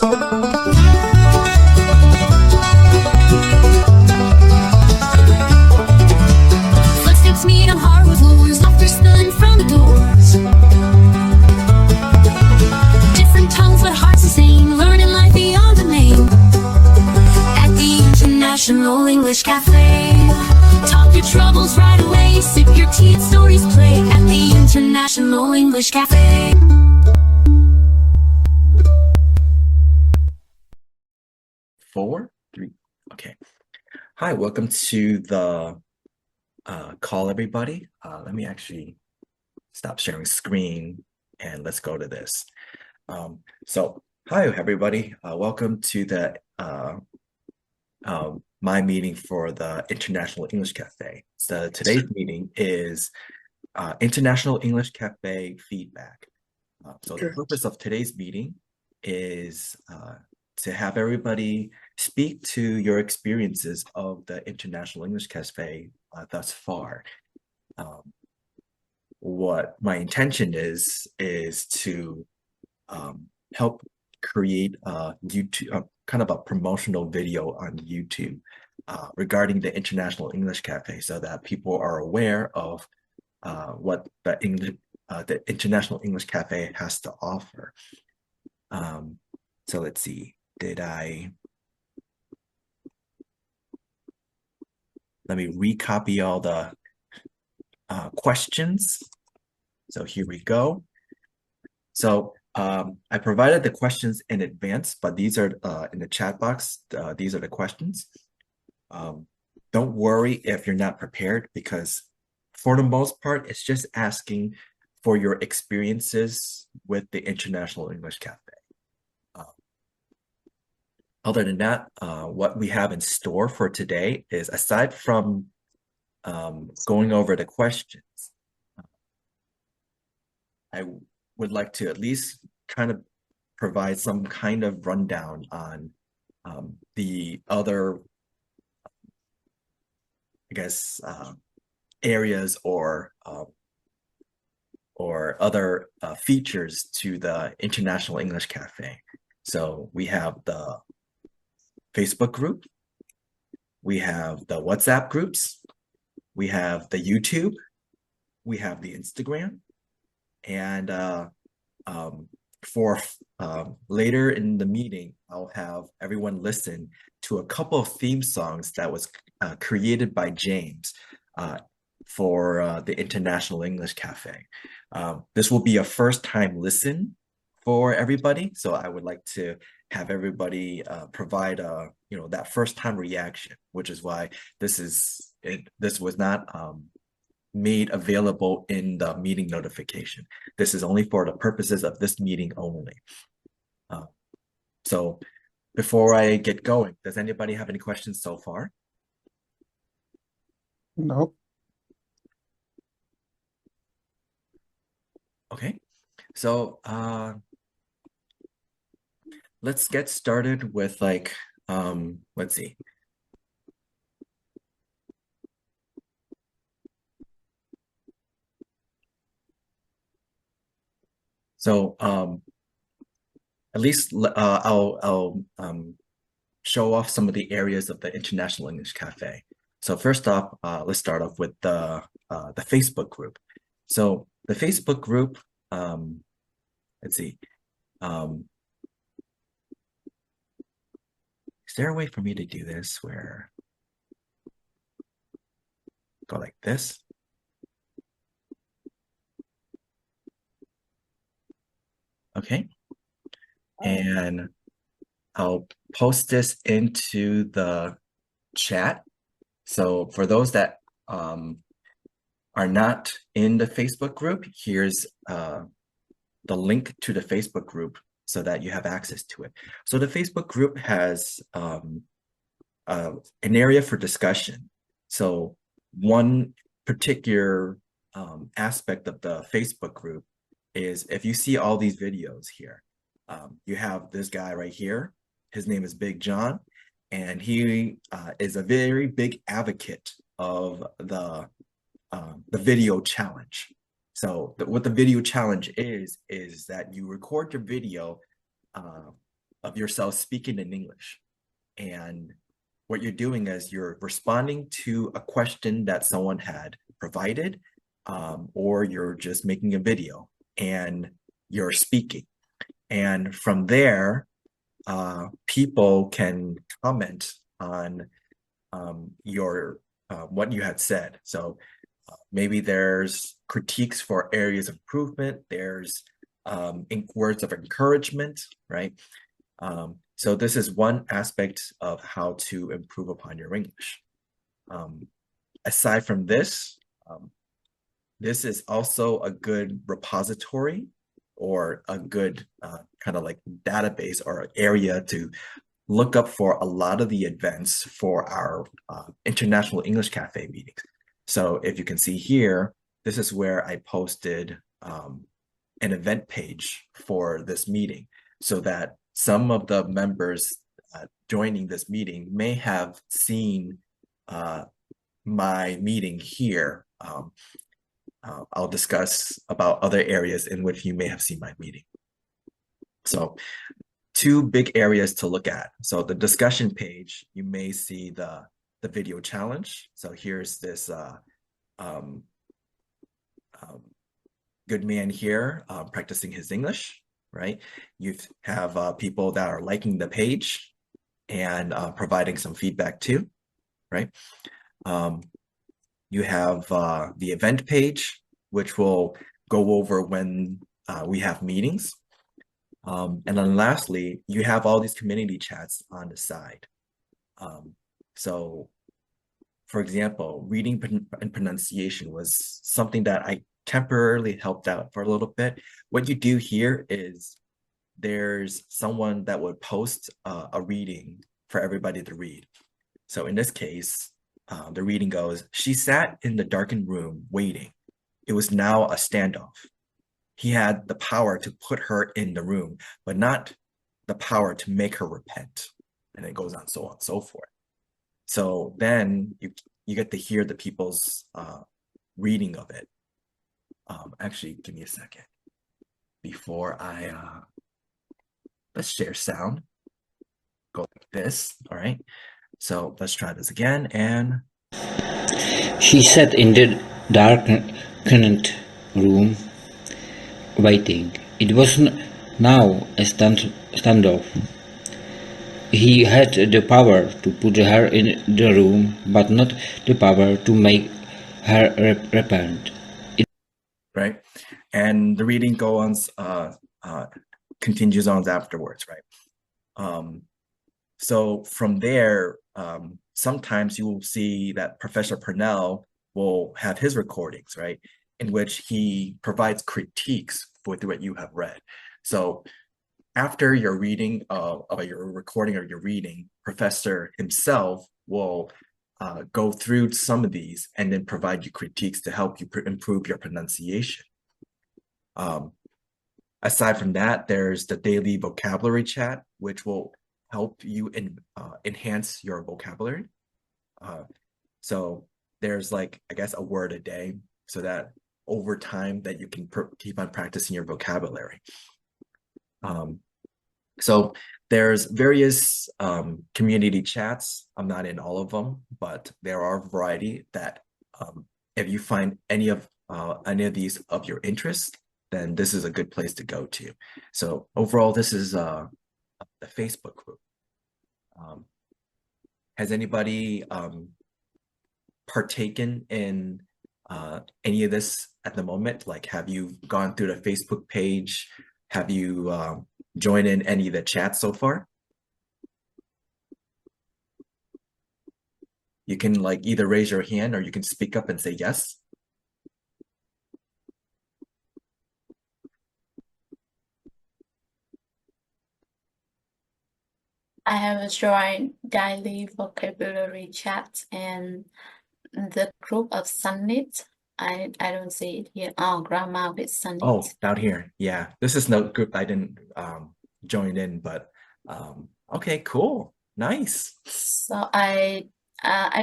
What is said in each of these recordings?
Footsteps meet on hardwood floors, laughter spilling from the doors. Different tongues but hearts the same, learning life beyond the name. At the International English Cafe, talk your troubles right away, sip your tea and stories play. At the International English Cafe. Four, three, okay. Hi, welcome to the call, everybody. Let me actually stop sharing screen and let's go to this. So hi, everybody. Welcome to the my meeting for the International English Cafe. So today's meeting is International English Cafe feedback. So the purpose of today's meeting is to have everybody speak to your experiences of the International English Cafe thus far. What my intention is to help create YouTube, kind of a promotional video on YouTube regarding the International English Cafe, so that people are aware of what the International English Cafe has to offer. So let's see, let me recopy all the questions. So here we go. So I provided the questions in advance, but these are in the chat box. These are the questions. Don't worry if you're not prepared, because for the most part, it's just asking for your experiences with the International English Cafe. Other than that, what we have in store for today is, aside from going over the questions, I would like to at least kind of provide some kind of rundown on the other, I guess, areas or other features to the International English Cafe. So we have the Facebook group, we have the WhatsApp groups, we have the YouTube, we have the Instagram, and for later in the meeting, I'll have everyone listen to a couple of theme songs that was created by James for the International English Cafe. This will be a first time listen for everybody, so I would like to have everybody provide that first time reaction, which is why this was not made available in the meeting notification. This is only for the purposes of this meeting only. So before I get going, does anybody have any questions so far? No. Okay, so let's get started with let's see. So at least I'll show off some of the areas of the International English Cafe. So first off, let's start off with the Facebook group. So the Facebook group, let's see. Is there a way for me to do this where go like this? Okay. And I'll post this into the chat. So for those that are not in the Facebook group, here's the link to the Facebook group so that you have access to it. So the Facebook group has an area for discussion. So one particular aspect of the Facebook group is, if you see all these videos here, you have this guy right here. His name is Big John, and he is a very big advocate of the video challenge. So what the video challenge is that you record your video of yourself speaking in English. And what you're doing is you're responding to a question that someone had provided, or you're just making a video and you're speaking. And from there, people can comment on your what you had said. So maybe there's critiques for areas of improvement. There's words of encouragement, right? So this is one aspect of how to improve upon your English. Aside from this, this is also a good repository or a good kind of like database or area to look up for a lot of the events for our International English Cafe meetings. So if you can see here, this is where I posted an event page for this meeting so that some of the members joining this meeting may have seen my meeting here. I'll discuss about other areas in which you may have seen my meeting. So two big areas to look at. So the discussion page, you may see the video challenge. So here's this good man here practicing his English, right? You have people that are liking the page and providing some feedback too, right? You have the event page, which will go over when we have meetings. And then lastly, you have all these community chats on the side. So for example, reading and pronunciation was something that I temporarily helped out for a little bit. What you do here is there's someone that would post a reading for everybody to read. So in this case, the reading goes, "She sat in the darkened room waiting. It was now a standoff. He had the power to put her in the room, but not the power to make her repent." And it goes on and so forth. So then you get to hear the people's reading of it. Actually, give me a second before I let's share sound. Go like this. All right. So let's try this again. And she sat in the darkened room, waiting. It was now a standoff. He had the power to put her in the room, but not the power to make her repent. Right, and the reading goes on, continues on afterwards, right? So from there, sometimes you will see that Professor Parnell will have his recordings, right, in which he provides critiques for what you have read. So after your reading of your recording or your reading, Professor himself will go through some of these and then provide you critiques to help you improve your pronunciation. Aside from that, there's the daily vocabulary chat, which will help you enhance your vocabulary. So there's like, I guess, a word a day so that over time that you can keep on practicing your vocabulary. So there's various community chats. I'm not in all of them, but there are a variety that if you find any of these of your interest, then this is a good place to go to. So overall, this is the Facebook group. Has anybody partaken in any of this at the moment? Like, have you gone through the Facebook page? Have you joined in any of the chats so far? You can like either raise your hand or you can speak up and say yes. I have joined daily vocabulary chat and the group of Sunnit. I don't see it here. Oh, grammar with Sunnit. Oh, down here. Yeah, this is no group I didn't join in, but okay, cool, nice. So I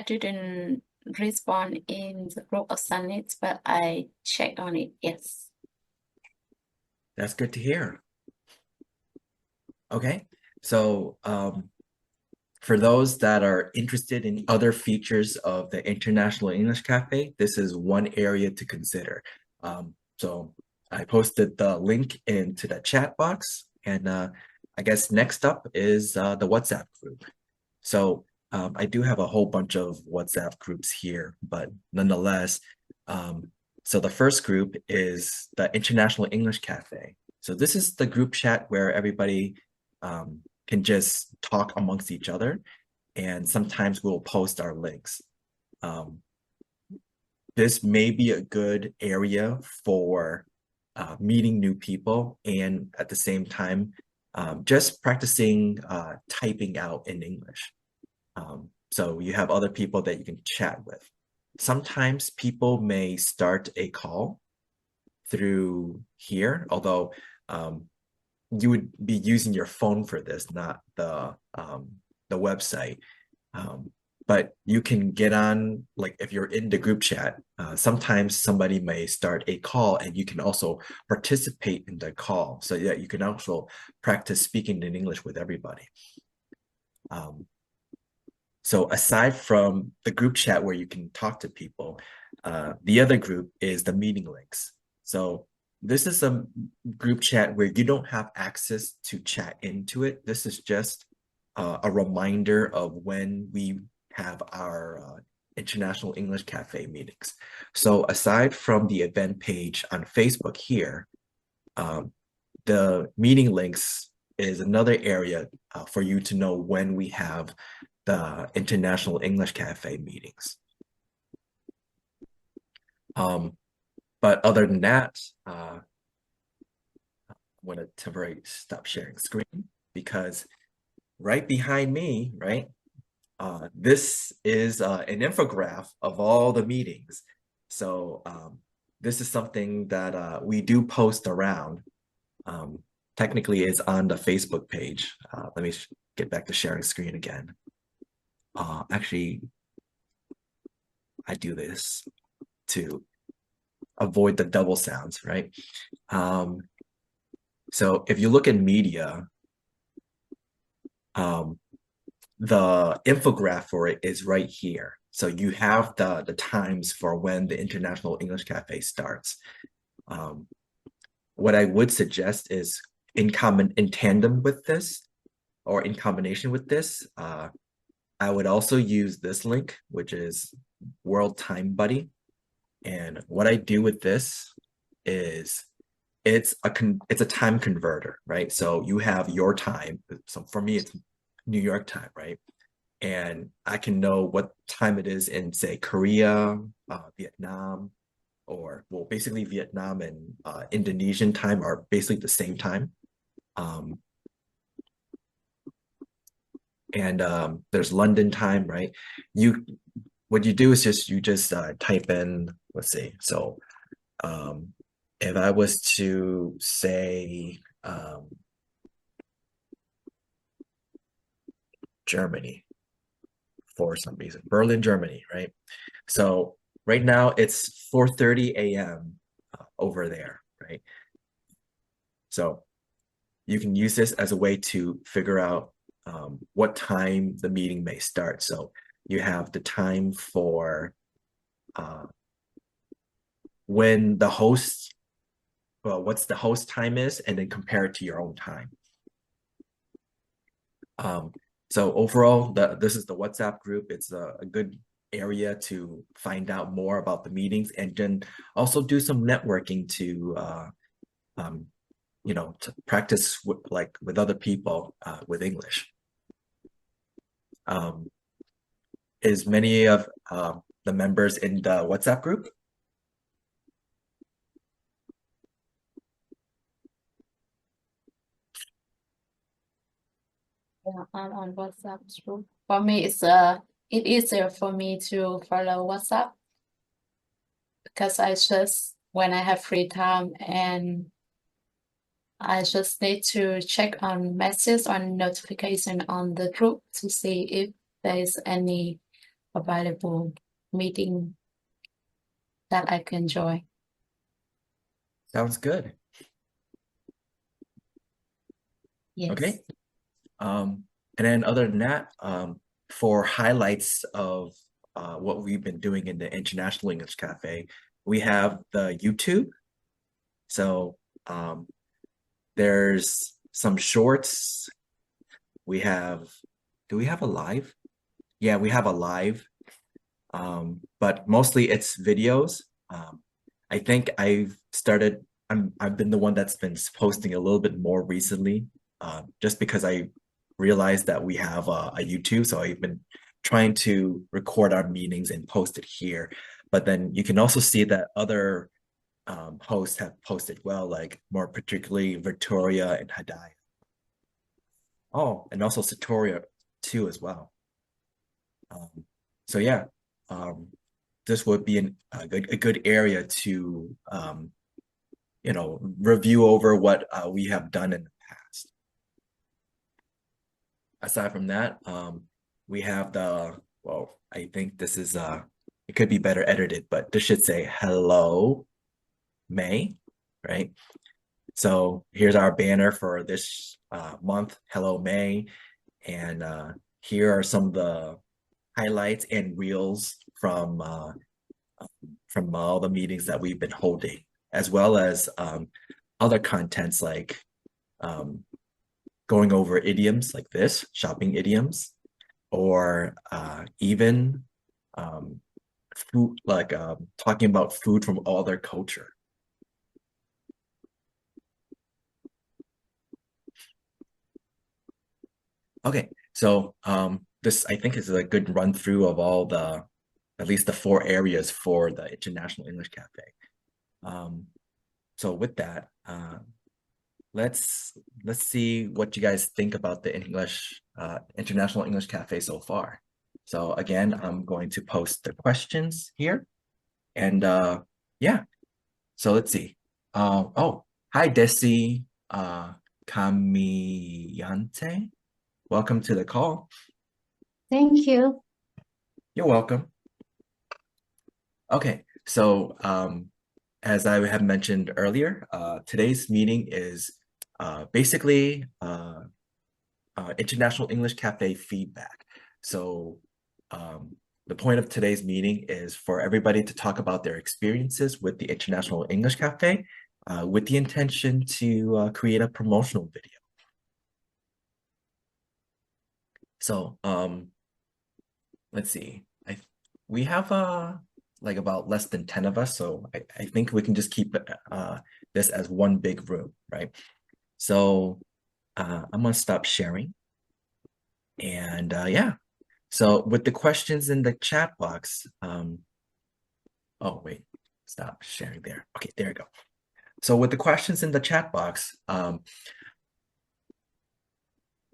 didn't respond in the group of Sunnit, but I checked on it. Yes. That's good to hear. Okay, So for those that are interested in other features of the International English Cafe, this is one area to consider. So I posted the link into the chat box, and I guess next up is the WhatsApp group. So I do have a whole bunch of WhatsApp groups here, but nonetheless, so the first group is the International English Cafe. So this is the group chat where everybody can just talk amongst each other, and sometimes we'll post our links. This may be a good area for meeting new people, and at the same time, just practicing typing out in English. So you have other people that you can chat with. Sometimes people may start a call through here, although you would be using your phone for this, not the website. But you can get on, like if you're in the group chat, sometimes somebody may start a call and you can also participate in the call so that you can also practice speaking in English with everybody. So aside from the group chat where you can talk to people, the other group is the meeting links. So this is a group chat where you don't have access to chat into it. This is just a reminder of when we have our International English Cafe meetings. So aside from the event page on Facebook here, the meeting links is another area for you to know when we have the International English Cafe meetings. But other than that, I'm going to temporarily stop sharing screen because right behind me, right, this is an infographic of all the meetings. So this is something that we do post around. Technically, it's on the Facebook page. Let me get back to sharing screen again. Actually, I do this to avoid the double sounds, right? So if you look at media, the infographic for it is right here. So you have the times for when the International English Cafe starts. What I would suggest is in tandem with this, or in combination with this, I would also use this link, which is World Time Buddy. And what I do with this is it's a time converter, right? So you have your time. So for me, it's New York time, right? And I can know what time it is in, say, Korea, Vietnam, or well, basically Vietnam and Indonesian time are basically the same time. And there's London time, right? What you do is you just type in, let's see. So if I was to say Germany for some reason, Berlin, Germany, right? So right now it's 4:30 a.m. Over there, right? So you can use this as a way to figure out what time the meeting may start. So you have the time for when the host, well, what's the host time is, and then compare it to your own time. So overall, this is the WhatsApp group. It's a good area to find out more about the meetings, and then also do some networking to to practice with other people with English. Is many of the members in the WhatsApp group? Yeah, I'm on WhatsApp group. For me, it's it easier for me to follow WhatsApp because I just when I have free time and I just need to check on messages or notification on the group to see if there is any available meeting that I can join. Sounds good. Yes. Okay. And then other than that, for highlights of what we've been doing in the International English Cafe, we have the YouTube. So there's some shorts. Do we have a live? Yeah, we have a live. But mostly it's videos. I think I've been the one that's been posting a little bit more recently, just because I realized that we have a YouTube, so I've been trying to record our meetings and post it here. But then you can also see that other hosts have posted well, like more particularly Victoria and Hadaya. Oh, and also Satoria too as well. So yeah, this would be a good area to review over what we have done in the past. Aside from that, we have I think this is it could be better edited, but this should say hello May, right? So here's our banner for this month, hello May, and here are some of the highlights and reels from all the meetings that we've been holding, as well as other contents like going over idioms like this, shopping idioms, or even food, like talking about food from all their culture. Okay, so this I think is a good run through of all at least the 4 areas for the International English Cafe. So with that, let's see what you guys think about the International English Cafe so far. So again, I'm going to post the questions here, and yeah. So let's see. Oh, hi Desi, Kamiyante. Welcome to the call. Thank you. You're welcome. Okay, so as I have mentioned earlier, today's meeting is basically International English Cafe feedback. So the point of today's meeting is for everybody to talk about their experiences with the International English Cafe with the intention to create a promotional video. So let's see. We have like about less than 10 of us, so I think we can just keep this as one big room, right? So I'm gonna stop sharing, and yeah. So with the questions in the chat box, oh wait, stop sharing there. Okay, there you go. So with the questions in the chat box,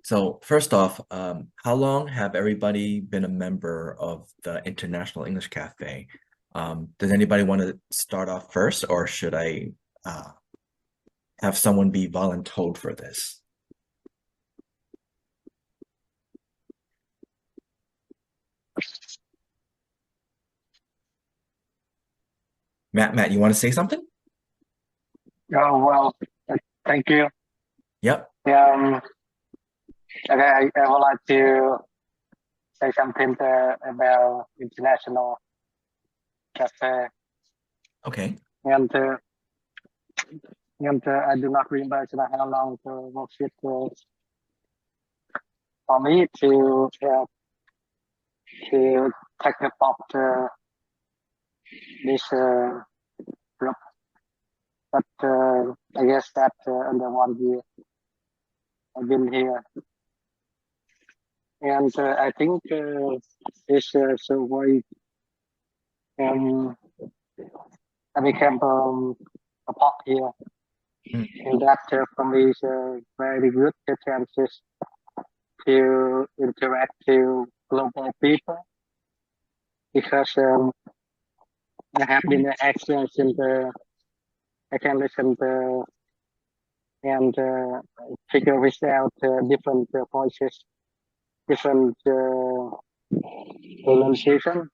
so first off, how long have everybody been a member of the International English Cafe? Does anybody want to start off first, or should I have someone be voluntold for this? Matt, you want to say something? Oh, well, thank you. Yep. Okay, I would like to say something about International Cafe. Okay. And I do not remember how long was it for me to take the part this group. But I guess that under 1 year I've been here. And I think this survey I became a part here. And that for me is very good chances to interact with global people, because I have been experiencing I can listen to and figure this out different voices, different pronunciation,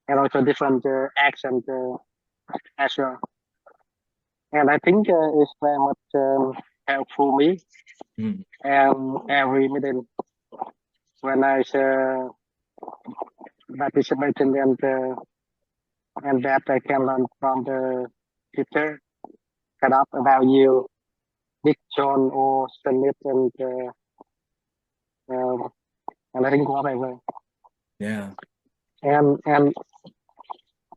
and also different accent as well. And I think it's very much helpful me every meeting. when I participate in and that I can learn from the teacher kind of about you, Big John or Smith and I think whatever. Yeah. And and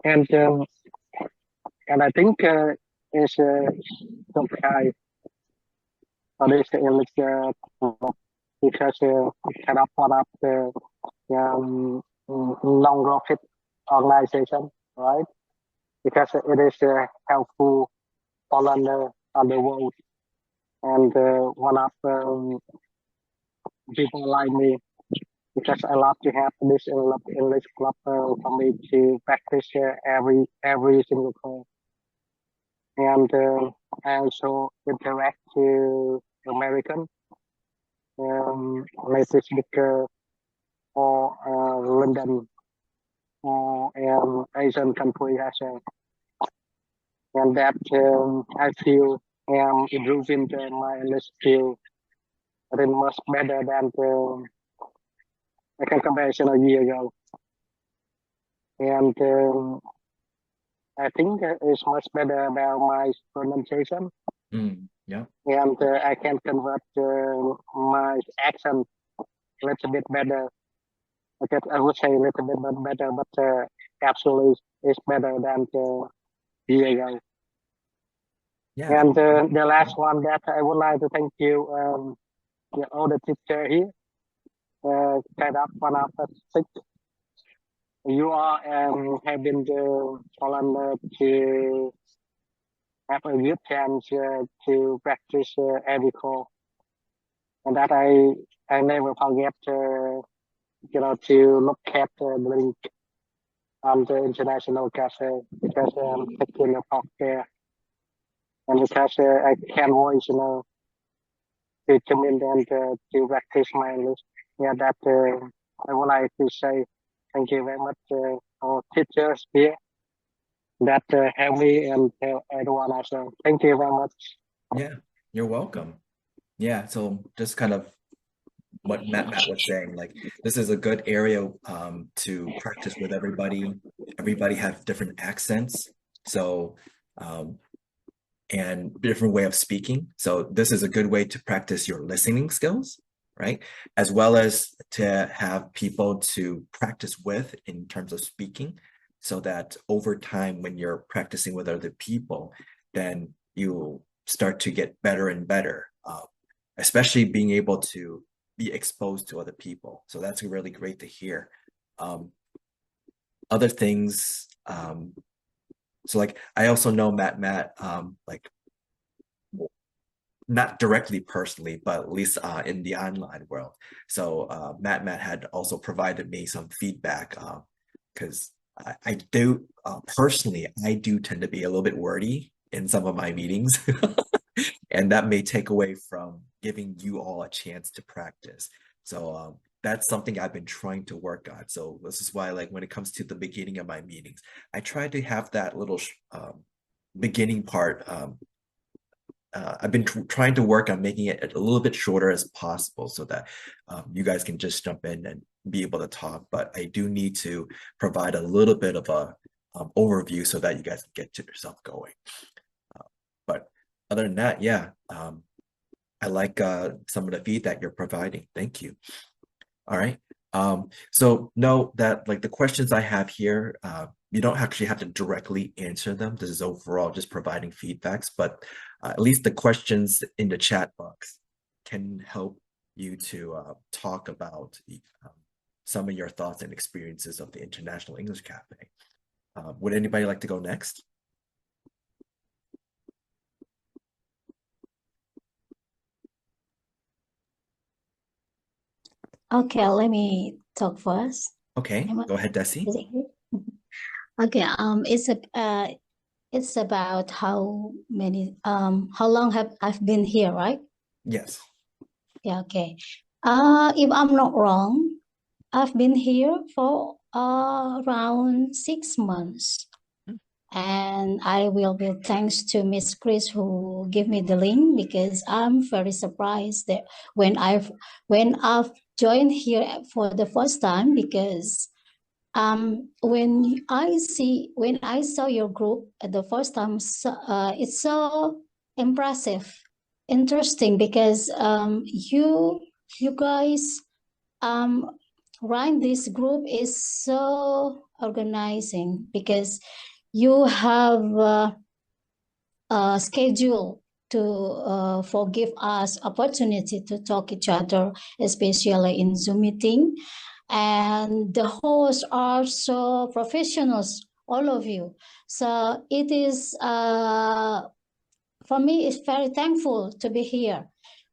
and um, and I think is some guy or this English because it kind of put up the non-profit organization, right? Because it is helpful all on the world, and one of people like me because I love to have this English club for me to practice every single call, and I also interact to American native speaker or London or Asian country as well, and that I feel improving my English skill I think much better than I can compare a year ago, and I think it's much better about my pronunciation, Yeah. and I can convert my accent a little bit better. Okay, I would say a little bit better, but absolutely it's better than year ago. Yeah. And the last one that I would like to thank you, all the teacher here, kind of one of the six. You are having the calendar to have a good chance to practice every call, and that I never forget to look at the link on the international cafe because I'm taking a talk there, and because I can voice to come in and to practice my English. Yeah, that I would like to say thank you very much our teachers here that help me and everyone as well. Thank you very much. Yeah. You're welcome. Yeah. So just kind of what Matt was saying, like this is a good area to practice with everybody. Everybody have different accents. So and different way of speaking. So this is a good way to practice your listening skills, right? As well as to have people to practice with in terms of speaking, so that over time, when you're practicing with other people, then you start to get better and better, especially being able to be exposed to other people. So that's really great to hear. Other things, so like I also know Matt, like not directly personally, but at least in the online world. So Matt had also provided me some feedback because I do personally, I do tend to be a little bit wordy in some of my meetings. And that may take away from giving you all a chance to practice. So that's something I've been trying to work on. So this is why, like, when it comes to the beginning of my meetings, I try to have that little beginning part. I've been trying to work on making it a little bit shorter as possible so that you guys can just jump in and be able to talk. But I do need to provide a little bit of a overview so that you guys can get yourself going. But other than that, yeah, I like some of the feedback you're providing. Thank you. All right. So know that like the questions I have here, you don't actually have to directly answer them. This is overall just providing feedbacks, but at least the questions in the chat box can help you to talk about some of your thoughts and experiences of the International English Cafe. Would anybody like to go next? Okay, let me talk first. Okay, go ahead, Desi. Is it good? Okay, it's about how long have I've been here, right? Yes. Yeah, okay. If I'm not wrong, I've been here for around 6 months. And I will be thanks to Miss Chris who gave me the link, because I'm very surprised that when I've joined here for the first time, because when I saw your group at the first time, it's so impressive, interesting, because you guys run this group is so organizing, because you have a schedule to forgive us opportunity to talk each other, especially in Zoom meeting. And the hosts are so professionals, all of you. So it is, for me, it's very thankful to be here,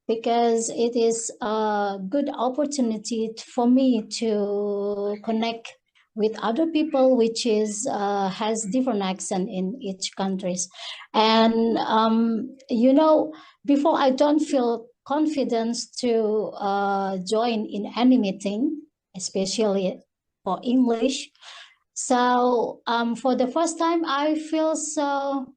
because it is a good opportunity for me to connect with other people, which is has different accent in each countries. And before, I don't feel confidence to join in any meeting, especially for English. So for the first time, I feel so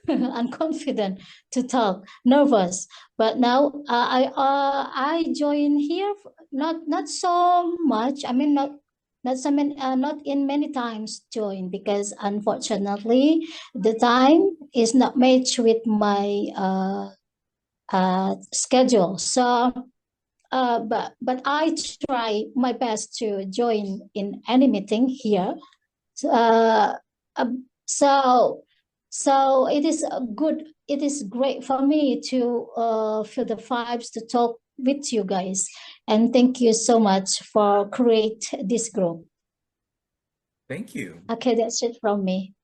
unconfident to talk, nervous. But now I join here, not so much. I mean, not so many, not in many times join, because unfortunately the time is not matched with my schedule. So but I try my best to join in any meeting here. Uh, so so it is good. It is great for me to feel the vibes to talk with you guys. And thank you so much for create this group. Thank you. Okay, that's it from me.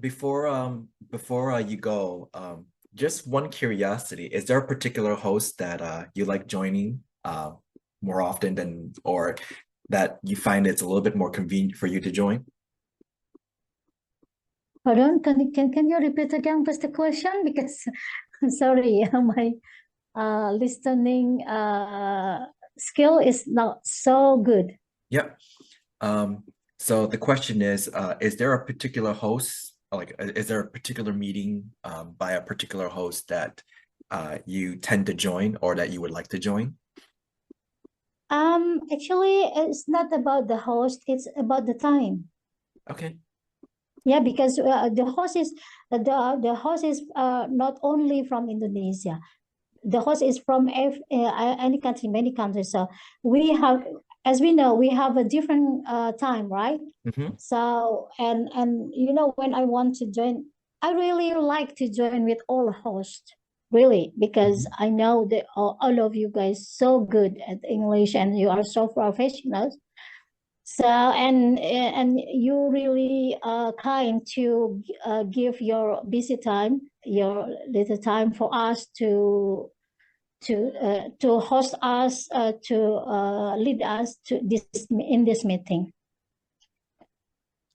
Before you go, just one curiosity: is there a particular host that you like joining more often than, or that you find it's a little bit more convenient for you to join? Pardon, can you repeat again what's the question? Because sorry, my listening skill is not so good. Yep. So the question is there a particular host, like, is there a particular meeting by a particular host that you tend to join or that you would like to join? Actually, it's not about the host, it's about the time. Okay. Yeah, because the host is not only from Indonesia. The host is from any country, many countries. So we have, as we know, we have a different time, right? Mm-hmm. So and when I want to join, I really like to join with all hosts, really, because I know that all of you guys so good at English and you are so professional. So and you really kind to give your busy time, your little time for us to host us, to lead us to this in this meeting.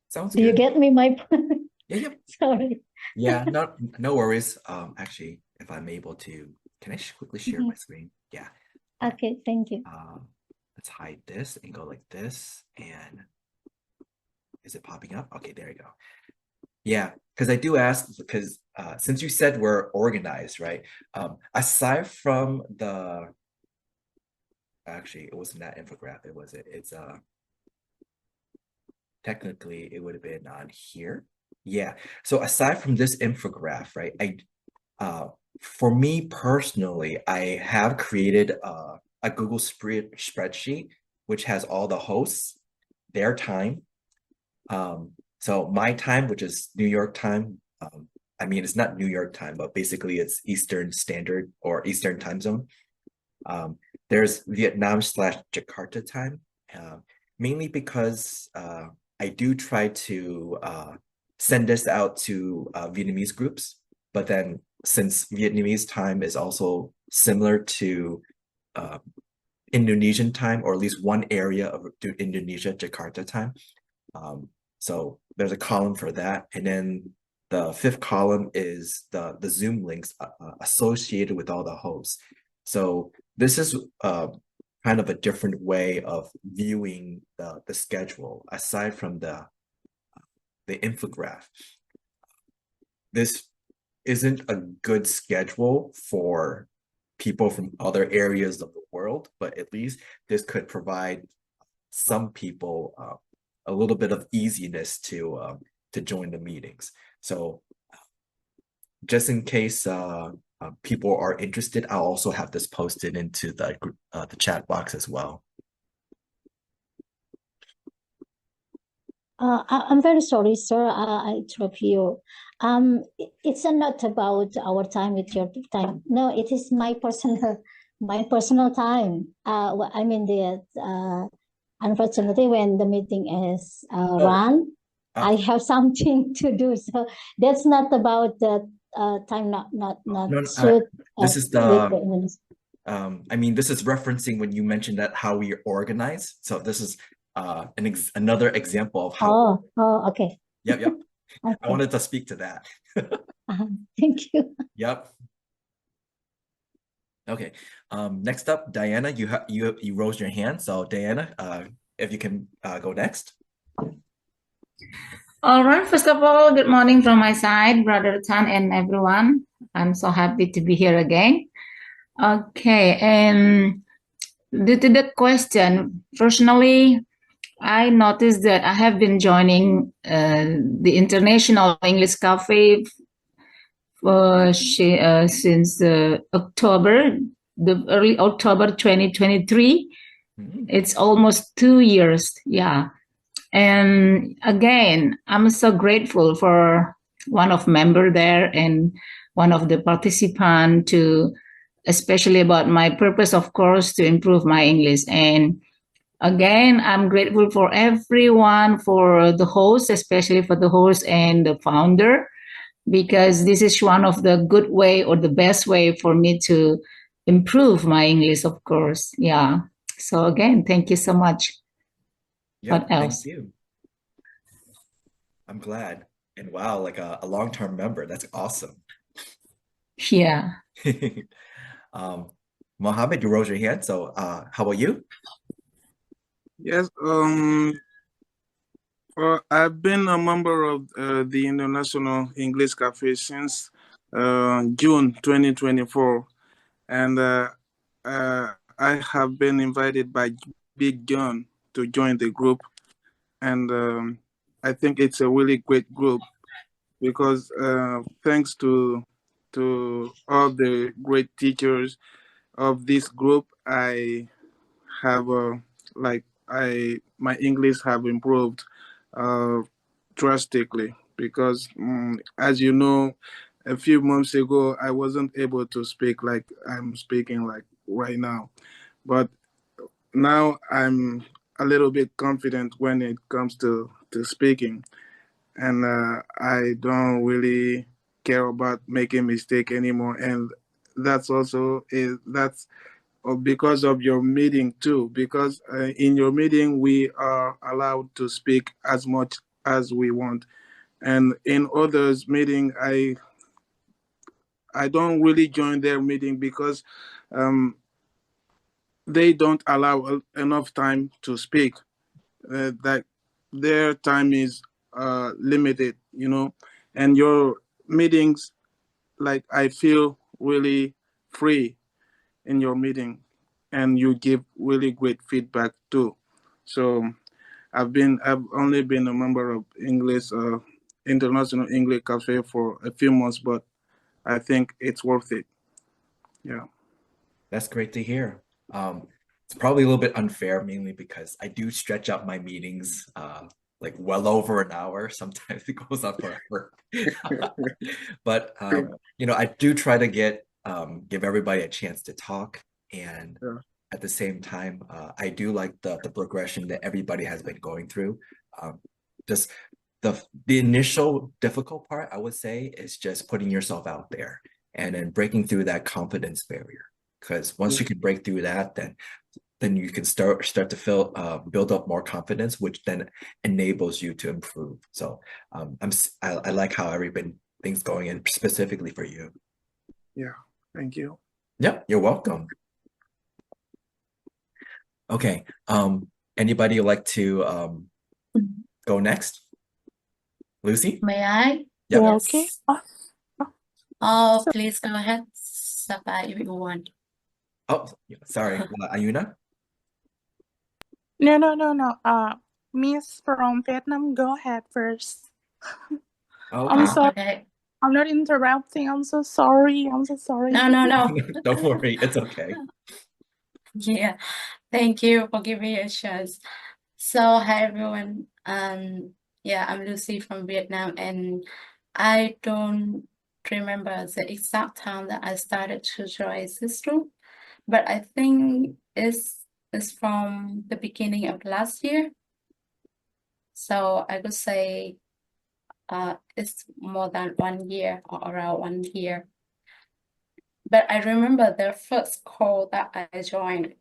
Sounds Do you good. get me my point? Yeah, yeah. Sorry. Yeah, no worries. Actually, if I'm able to, can I quickly share my screen? Yeah. Okay, thank you. Let's hide this and go like this. And is it popping up? Okay, there you go. Yeah, because I do ask, because since you said we're organized, right? Aside from the, actually, it wasn't that infographic, it's technically it would have been on here. Yeah. So aside from this infographic, right? For me personally, I have created a Google spreadsheet which has all the hosts, their time. So my time, which is New York time. I mean, it's not New York time, but basically it's Eastern Standard or Eastern time zone. There's Vietnam/Jakarta time, mainly because I do try to send this out to Vietnamese groups, but then since Vietnamese time is also similar to Indonesian time, or at least one area of Indonesia, Jakarta time. So there's a column for that. And then the fifth column is the Zoom links associated with all the hosts. So this is kind of a different way of viewing the schedule aside from the infograph. This isn't a good schedule for people from other areas of the world, but at least this could provide some people a little bit of easiness to join the meetings. So just in case people are interested, I'll also have this posted into the chat box as well. I'm very sorry, sir. I interrupt you. It's not about our time with your time. No, it is my personal time. Well, I mean unfortunately, when the meeting is run, I have something to do. So that's not about the time. Not No, suit. this is with the I mean, this is referencing when you mentioned that how we organize. So this is another example of how. Okay. Yep. Okay. I wanted to speak to that. Thank you. Yep. Okay. Next up, Diana, you rose your hand. So Diana, if you can go next. All right. First of all, good morning from my side, Brother Tan and everyone. I'm so happy to be here again. Okay. And due to the question, personally, I noticed that I have been joining the International English Cafe since October, the early October 2023. It's almost 2 years. Yeah. And again, I'm so grateful for one of member there and one of the participant to, especially about my purpose, of course, to improve my English. And again, I'm grateful for everyone, for the host, especially for the host and the founder, because this is one of the good way or the best way for me to improve my English, of course. Yeah. So again, thank you so much. Yep, What else? thank you. I'm glad. And wow, like a long-term member. That's awesome. Yeah. Mohammed, you rose your hand. So how about you? Yes, I've been a member of the International English Cafe since June 2024, and I have been invited by Big John to join the group, and I think it's a really great group because thanks to all the great teachers of this group, I have my English have improved drastically because as you know, a few months ago I wasn't able to speak like I'm speaking like right now, but now I'm a little bit confident when it comes to speaking, and I don't really care about making mistake anymore, and that's because of your meeting too, because in your meeting we are allowed to speak as much as we want, and in others meeting I don't really join their meeting because they don't allow enough time to speak, that their time is limited, and your meetings, like, I feel really free in your meeting, and you give really great feedback too. So I've only been a member of International English Cafe for a few months, but I think it's worth it. Yeah. That's great to hear. It's probably a little bit unfair, mainly because I do stretch out my meetings like well over an hour. Sometimes it goes on forever. But I do try to give everybody a chance to talk, and at the same time, I do like the progression that everybody has been going through. Just the initial difficult part, I would say, is just putting yourself out there and then breaking through that confidence barrier. Because once you can break through that, then you can start to build up more confidence, which then enables you to improve. So I like how everything's going in specifically for you. Yeah, thank you. Yep, you're welcome. Okay. Anybody like to go next? Lucy? May I? Yep. Yeah, Yes. okay. Oh, please go ahead, Sapa, if you want. Oh, sorry. Ayuna? No. Miss from Vietnam, go ahead first. I'm Okay. sorry. Okay. I'm not interrupting. I'm so sorry. No. Don't worry. It's okay. Yeah. Thank you for giving me a chance. So, hi everyone. Yeah, I'm Lucy from Vietnam, and I don't remember the exact time that I started to join this group, but I think it's from the beginning of last year. So I would say it's more than 1 year or around 1 year. But I remember the first call that I joined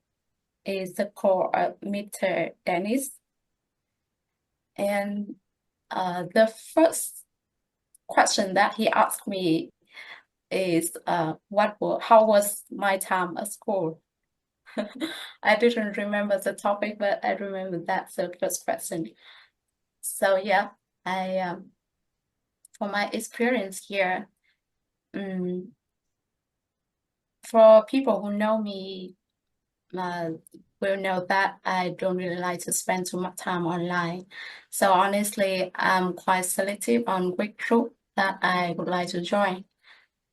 is the call of Mr. Dennis. And the first question that he asked me is how was my time at school? I didn't remember the topic, but I remember that's the first question. So yeah, I for my experience here, for people who know me, will know that I don't really like to spend too much time online. So honestly, I'm quite selective on which group that I would like to join.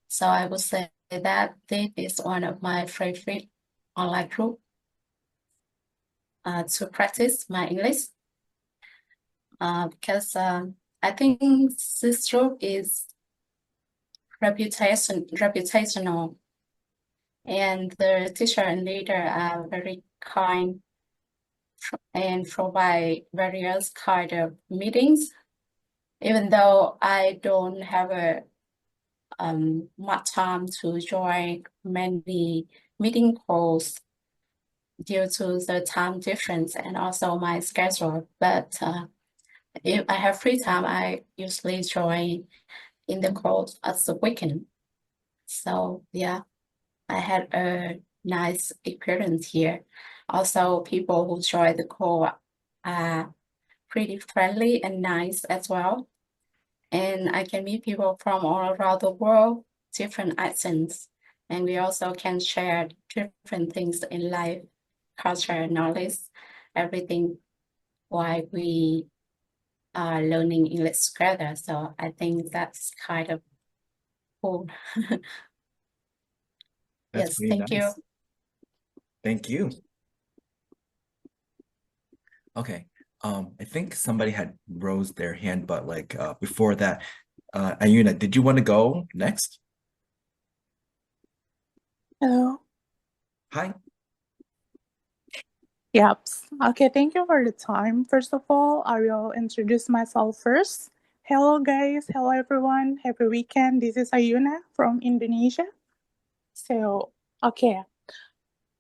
So I would say that this is one of my favorite online group to practice my English. Because I think this group is reputational, and the teacher and leader are very kind and provide various kind of meetings. Even though I don't have a much time to join many meeting calls due to the time difference and also my schedule, but if I have free time, I usually join in the calls at the weekend. So yeah, I had a nice experience here. Also, people who join the call are pretty friendly and nice as well. And I can meet people from all around the world, different accents. And we also can share different things in life, culture, knowledge, everything while we are learning English together. So I think that's kind of cool. That's Yes, pretty thank you. nice. Thank you. Okay. I think somebody had rose their hand, but like before that, Ayuna, did you want to go next? Hello. Hi. Yep. Okay, thank you for the time. First of all, I will introduce myself first. Hello, guys. Hello, everyone. Happy weekend. This is Ayuna from Indonesia. So, okay.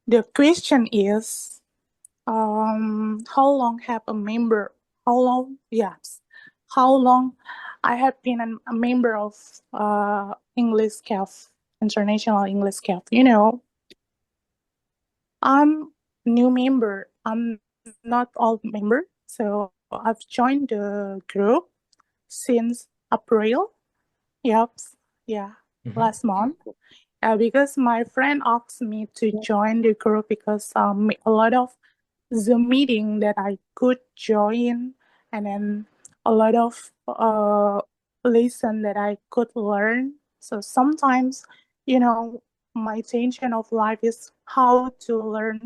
The question is, how long have a member? How long? Yes. How long I have been a member of English CAF, International English CAF. You know, I'm new member. I'm not old member. So I've joined the group since April. Yep. Yeah. Last month. Because my friend asked me to join the group because a lot of Zoom meeting that I could join, and then a lot of lesson that I could learn. So sometimes, you know, my intention of life is how to learn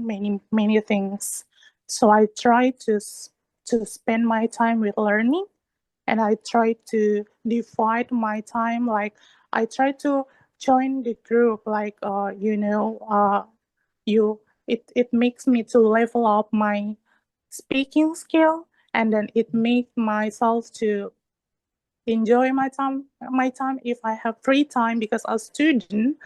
many things. So I try to spend my time with learning, and I try to divide my time. Like I try to join the group, like it makes me to level up my speaking skill, and then it makes myself to enjoy my time if I have free time, because as student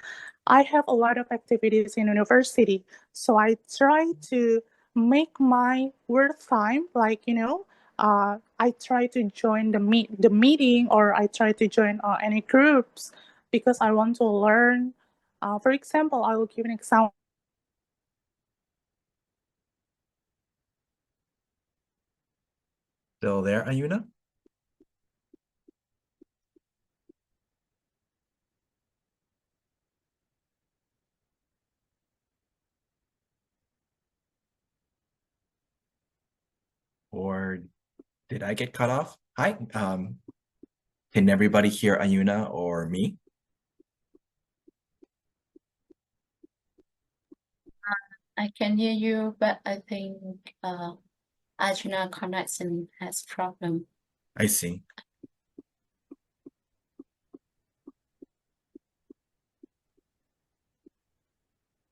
I have a lot of activities in university. So I try to make my work time, like I try to join the meeting, or I try to join any groups because I want to learn. For example, I will give an example. Still there, Ayuna? Or did I get cut off? Hi, can everybody hear Ayuna or me? I can hear you, but I think Arjuna connection has problem. I see.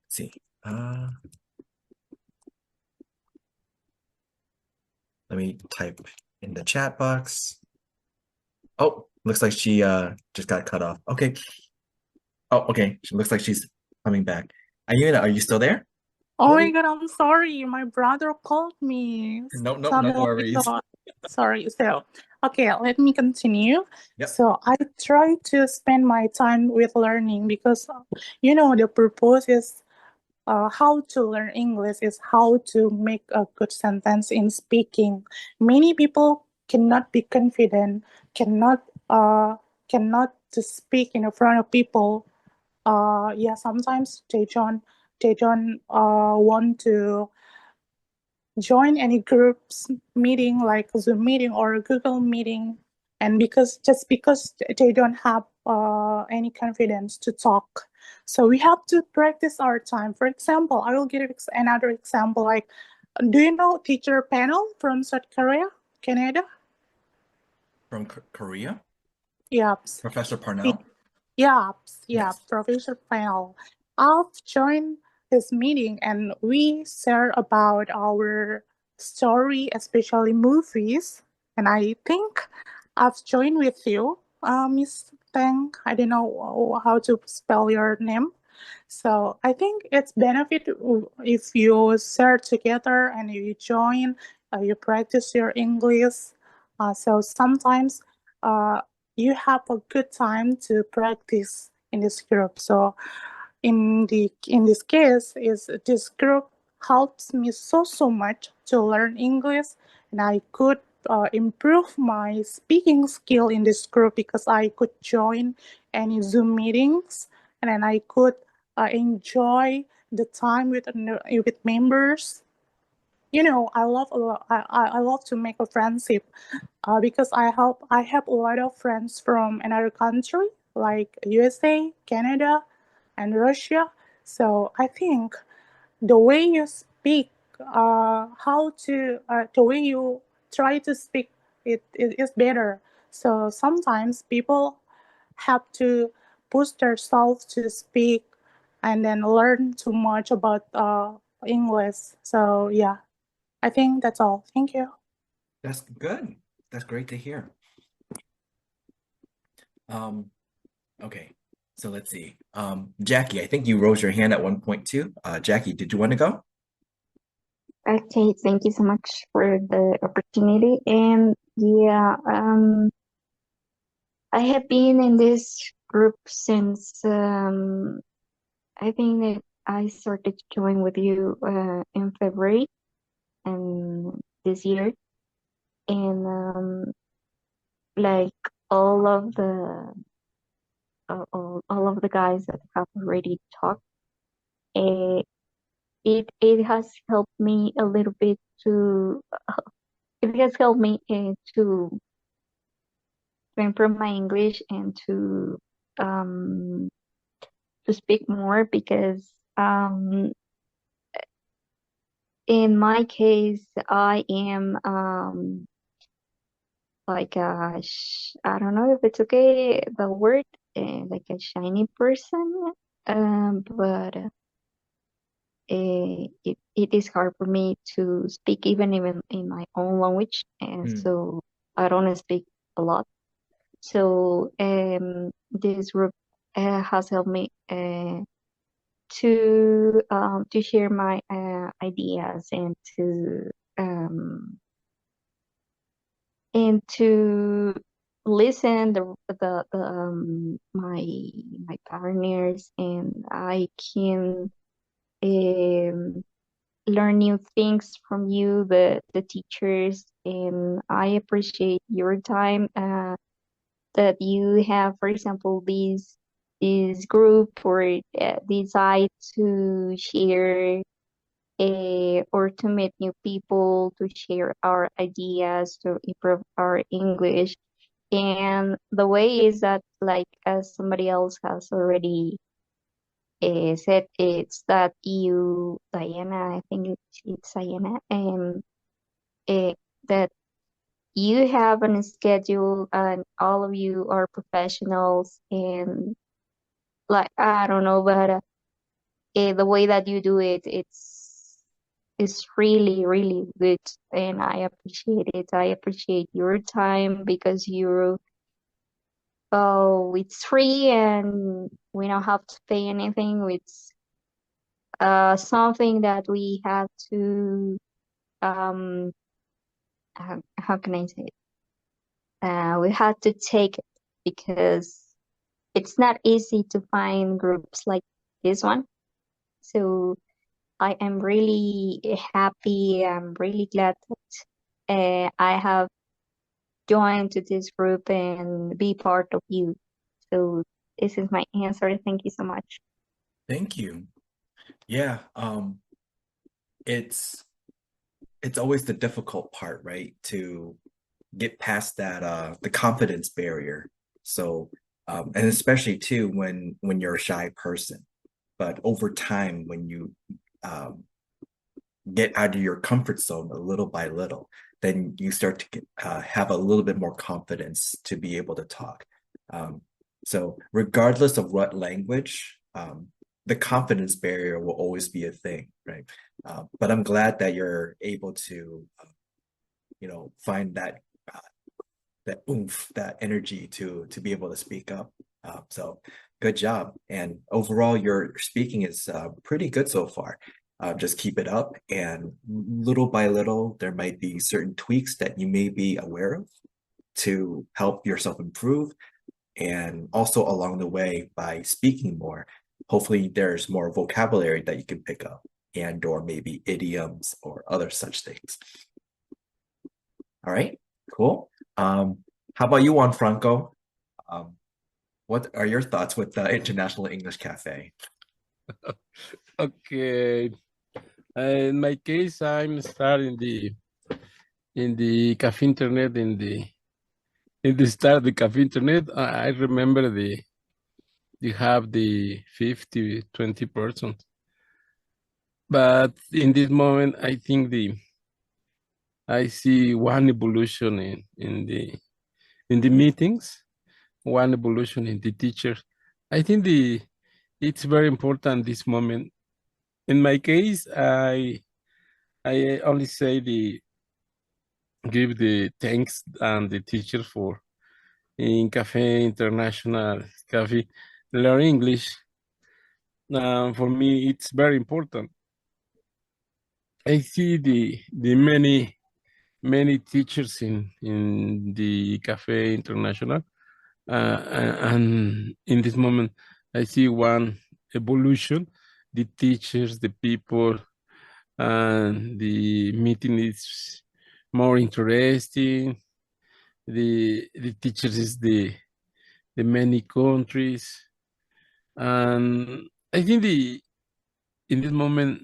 Let's see. Let me type in the chat box. Oh, looks like she just got cut off. Okay. Oh, okay. She looks like she's coming back. Ayuna, are you still there? Oh my God, I'm sorry. My brother called me. No worries. Sorry. So, okay, let me continue. Yep. So, I try to spend my time with learning because, the purpose is how to learn English is how to make a good sentence in speaking. Many people cannot be confident, cannot to speak in front of people. Sometimes they don't want to join any groups meeting like Zoom meeting or Google meeting, and because they don't have any confidence to talk. So we have to practice our time. For example, I will give another example. Like, do you know teacher Parnell from South Korea, Canada? From Korea? Yeah. Professor Parnell? Yeah, Yes. Professor Parnell. I've joined this meeting and we share about our story, especially movies. And I think I've joined with you, Miss Tang. I don't know how to spell your name. So I think it's benefit if you share together and you join, you practice your English. So sometimes you have a good time to practice in this group. So in this case, is this group helps me so much to learn English, and I could improve my speaking skill in this group because I could join any Zoom meetings, and then I could enjoy the time with members. I love a lot. I love to make a friendship because I have a lot of friends from another country like USA, Canada, and Russia. So I think the way you speak, the way you try to speak, it is better. So sometimes people have to push themselves to speak and then learn too much about English. So yeah, I think that's all. Thank you. That's good. That's great to hear. Okay, so let's see. Jackie, I think you rose your hand at one point too. Jackie, did you want to go? Okay, thank you so much for the opportunity. And yeah, I have been in this group since I think that I started to join with you in February and this year, and like all of the all of the guys that have already talked, uh, it has helped me a little bit to it has helped me to improve my English and to speak more because in my case I am like I don't know if it's okay the word like a shiny person, but it is hard for me to speak even in my own language, and so I don't speak a lot. So this group has helped me to share my ideas and to listen my partners, and I can learn new things from you, the teachers, and I appreciate your time that you have, for example, this group or decide to share or to meet new people, to share our ideas, to improve our English. And the way is that, like, as somebody else has already said, it's that you, Diana, I think it's Diana, that you have a schedule and all of you are professionals, and like, I don't know, but the way that you do it, it's really, really good, and I appreciate it. I appreciate your time because you, oh, it's free and we don't have to pay anything. It's something that we have to, how can I say it? We had to take it because it's not easy to find groups like this one. So I am really happy. I'm really glad that I have joined to this group and be part of you. So this is my answer. Thank you so much. Thank you. Yeah, it's always the difficult part, right? To get past that the confidence barrier. So and especially too when you're a shy person. But over time, when you get out of your comfort zone a little by little, then you start to have a little bit more confidence to be able to talk. So regardless of what language, the confidence barrier will always be a thing, right? But I'm glad that you're able to, find that oomph, that energy to be able to speak up. So good job. And overall, your speaking is pretty good so far. Just keep it up, and little by little, there might be certain tweaks that you may be aware of to help yourself improve. And also along the way, by speaking more, hopefully there's more vocabulary that you can pick up, and or maybe idioms or other such things. All right, cool. How about you, Juan Franco? What are your thoughts with the International English Cafe? Okay. In my case, I'm starting in the cafe internet in the start of the cafe internet. I remember you have the 50-20%. But in this moment, I think I see one evolution in the meetings, one evolution in the teachers. I think it's very important this moment. In my case, I only say give the thanks and the teacher for in Cafe International Cafe learn English. For me, it's very important. I see the many teachers in the Cafe International, and in this moment, I see one evolution. The teachers, the people, and the meeting is more interesting. The teachers is the many countries, and I think in this moment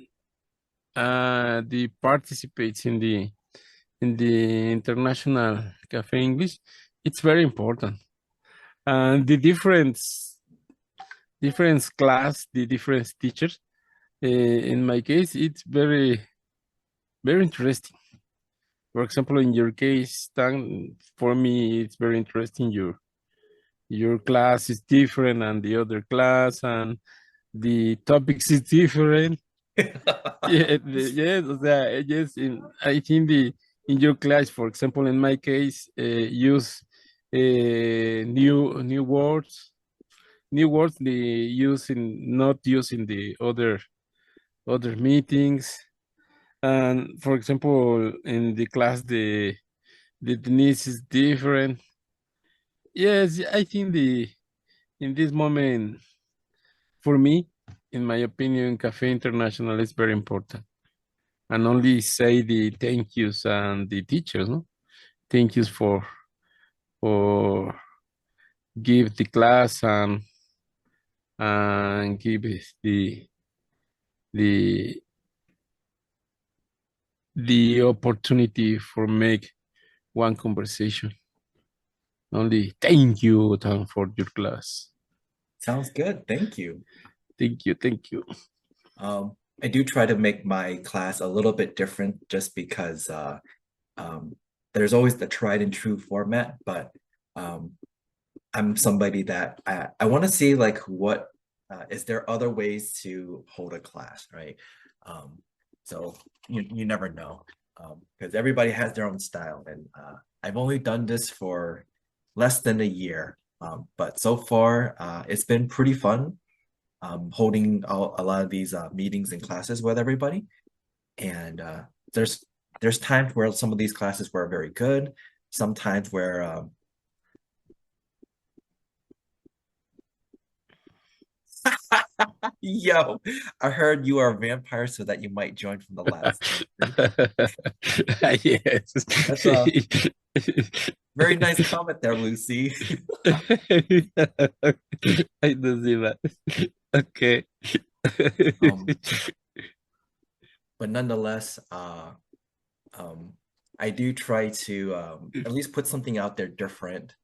the participates in the International Cafe English, it's very important. And the different class, the different teachers, in my case, it's very, very interesting. For example, in your case, Tan, for me, it's very interesting. Your class is different than the other class, and the topics is different. Yes. I think in your class, for example, in my case, use new words they not using the other meetings. And for example, in the class, the needs is different. Yes, I think in this moment, for me, in my opinion, Cafe International is very important. And only say the thank yous and the teachers, no? thank you for give the class and give the opportunity for make one conversation. Only thank you, Tan, for your class. Sounds good. Thank you. Thank you. Thank you. I do try to make my class a little bit different just because there's always the tried and true format, but I'm somebody that I want to see like what is there other ways to hold a class, right? So you never know, because everybody has their own style, and I've only done this for less than a year, but so far it's been pretty fun holding a lot of these meetings and classes with everybody. And there's times where some of these classes were very good, sometimes where yo, I heard you are a vampire, so that you might join from the last. Yes. That's very nice comment there, Lucy. I do see that. Okay. But nonetheless, I do try to at least put something out there different.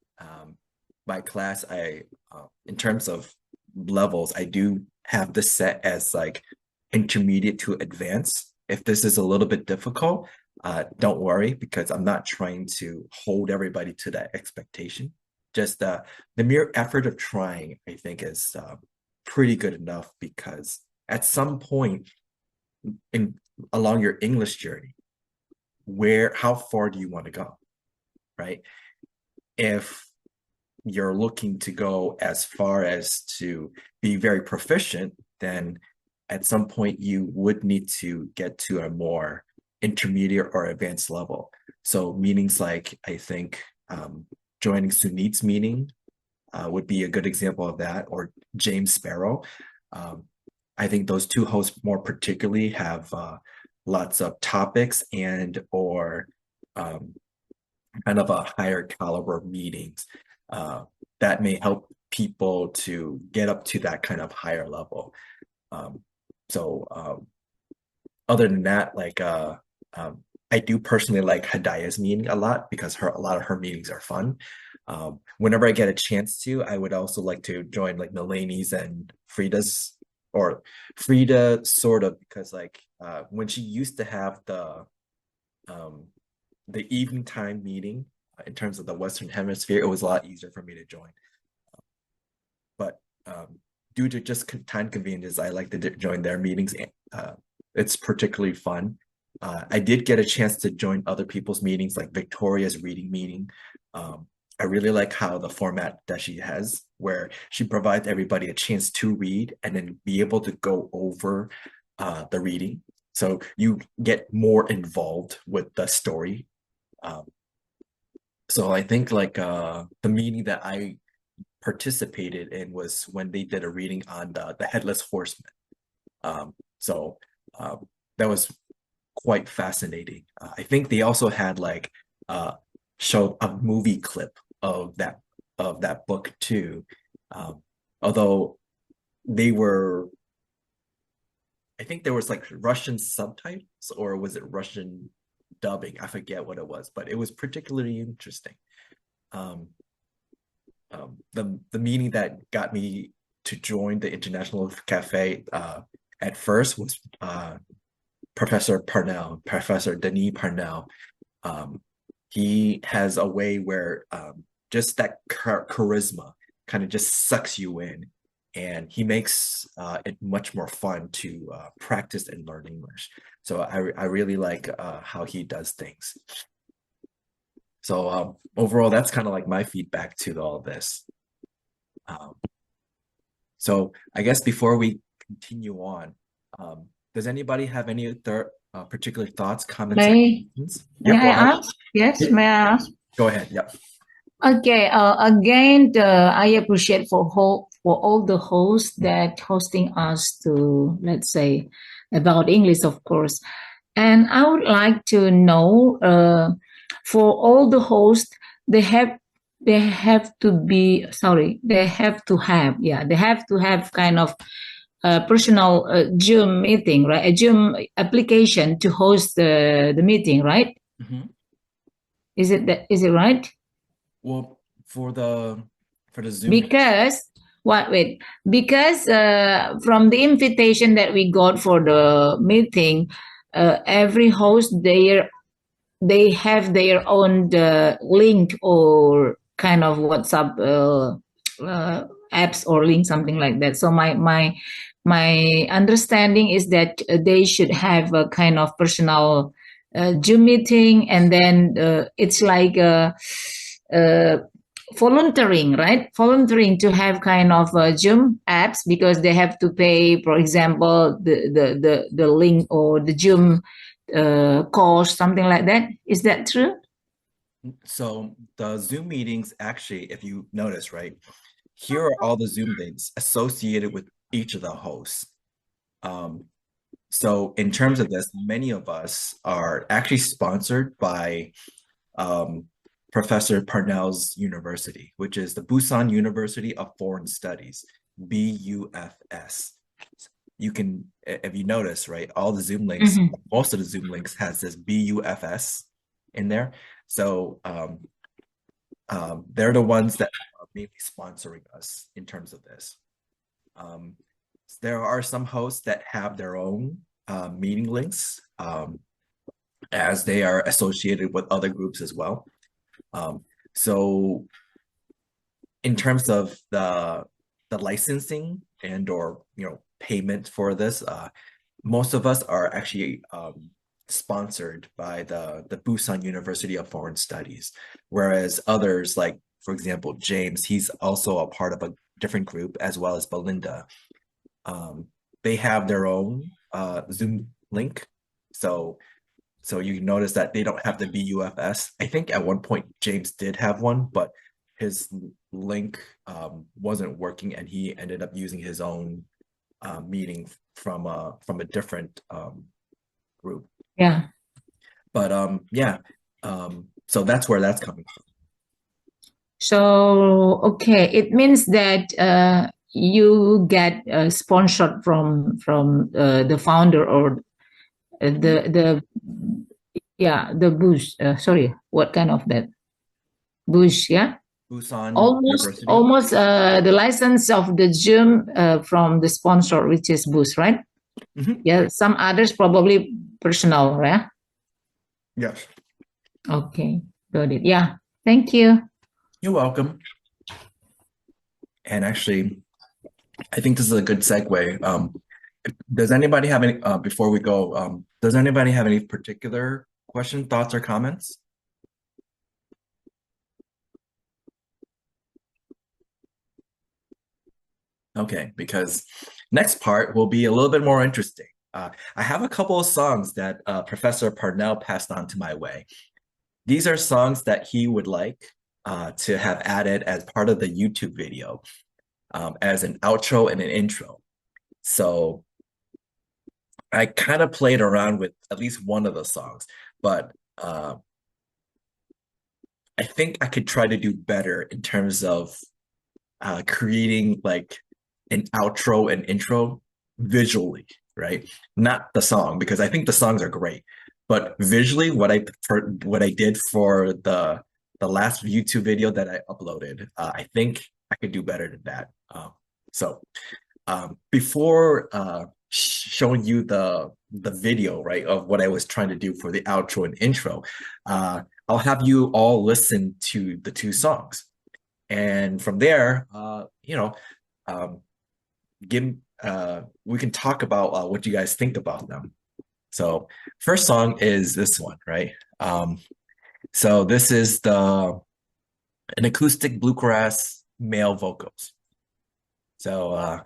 My class, in terms of levels, I do have this set as like intermediate to advanced. If this is a little bit difficult, don't worry, because I'm not trying to hold everybody to that expectation. Just the mere effort of trying, I think, is pretty good enough, because at some point along your English journey, how far do you want to go, right? If you're looking to go as far as to be very proficient, then at some point you would need to get to a more intermediate or advanced level. So meetings like, I think joining Sunit's meeting would be a good example of that, or James Sparrow. I think those two hosts more particularly have lots of topics and or kind of a higher caliber meetings that may help people to get up to that kind of higher level. Other than that, like I do personally like Hadaya's meeting a lot, because a lot of her meetings are fun. Whenever I get a chance to, I would also like to join like Nalani's and Frida's, or Frida sort of, because like when she used to have the evening time meeting in terms of the Western Hemisphere, it was a lot easier for me to join. But due to just time convenience, I like to join their meetings. It's particularly fun. I did get a chance to join other people's meetings, like Victoria's reading meeting. I really like how the format that she has, where she provides everybody a chance to read and then be able to go over the reading. So you get more involved with the story. So I think like the meeting that I participated in was when they did a reading on the Headless Horseman. That was quite fascinating. I think they also had like showed a movie clip of that book too. Although I think there was like Russian subtitles, or was it Russian dubbing? I forget what it was, but it was particularly interesting. The meeting that got me to join the International Cafe at first was Professor Denis Parnell. He has a way where just that charisma kind of just sucks you in, and he makes it much more fun to practice and learn English. So I really like how he does things. So overall, that's kind of like my feedback to all of this. So I guess before we continue on, does anybody have any other particular thoughts, comments? May I ask? Yes, may I ask? Go ahead. Yep. Okay. Again, I appreciate for all the hosts that hosting us to, let's say, about English, of course. And I would like to know for all the hosts, they have to have kind of a personal Zoom meeting, right? A Zoom application to host the meeting, right? Mhm. Is it right? Well, for the Zoom. Because from the invitation that we got for the meeting, every host they have their own link or kind of WhatsApp apps or link, something like that. So my understanding is that they should have a kind of personal Zoom meeting, and then it's like volunteering, right? Volunteering to have kind of Zoom apps, because they have to pay, for example, the link or the Zoom course, something like that. Is that true? So the Zoom meetings, actually, if you notice, right, here are all the Zoom links associated with each of the hosts. So in terms of this, many of us are actually sponsored by Professor Parnell's university, which is the Busan University of Foreign Studies, BUFS. You can, if you notice, right, all the Zoom links, most of the Zoom links has this BUFS in there. So they're the ones that are mainly sponsoring us in terms of this. There are some hosts that have their own meeting links, as they are associated with other groups as well. So in terms of the licensing and or payment for this, most of us are actually sponsored by the Busan University of Foreign Studies, whereas others, like for example James, he's also a part of a different group, as well as Belinda. They have their own Zoom link, so you notice that they don't have the BUFS. I think at one point James did have one, but his link wasn't working, and he ended up using his own meeting from a different group. Yeah. But so that's where that's coming from. So okay, it means that you get sponsored from the founder or the Bush. Sorry, what kind of that? Bush, yeah. Busan University. Almost the license of the Zoom from the sponsor, which is Bush, right? Yeah. Some others probably personal, right? Yes. Okay, got it. Yeah. Thank you. You're welcome. And actually, I think this is a good segue. Does anybody have any, before we go, does anybody have any particular questions, thoughts, or comments? Okay, because next part will be a little bit more interesting. I have a couple of songs that Professor Parnell passed on to my way. These are songs that he would like to have added as part of the YouTube video, as an outro and an intro. So I kind of played around with at least one of the songs, but I think I could try to do better in terms of creating like an outro and intro visually, right? Not the song, because I think the songs are great, but visually what I did for the last YouTube video that I uploaded, I think I could do better than that. So before showing you the video, right, of what I was trying to do for the outro and intro, I'll have you all listen to the two songs, and from there, we can talk about what you guys think about them. So first song is this one, right? So this is an acoustic bluegrass male vocals. So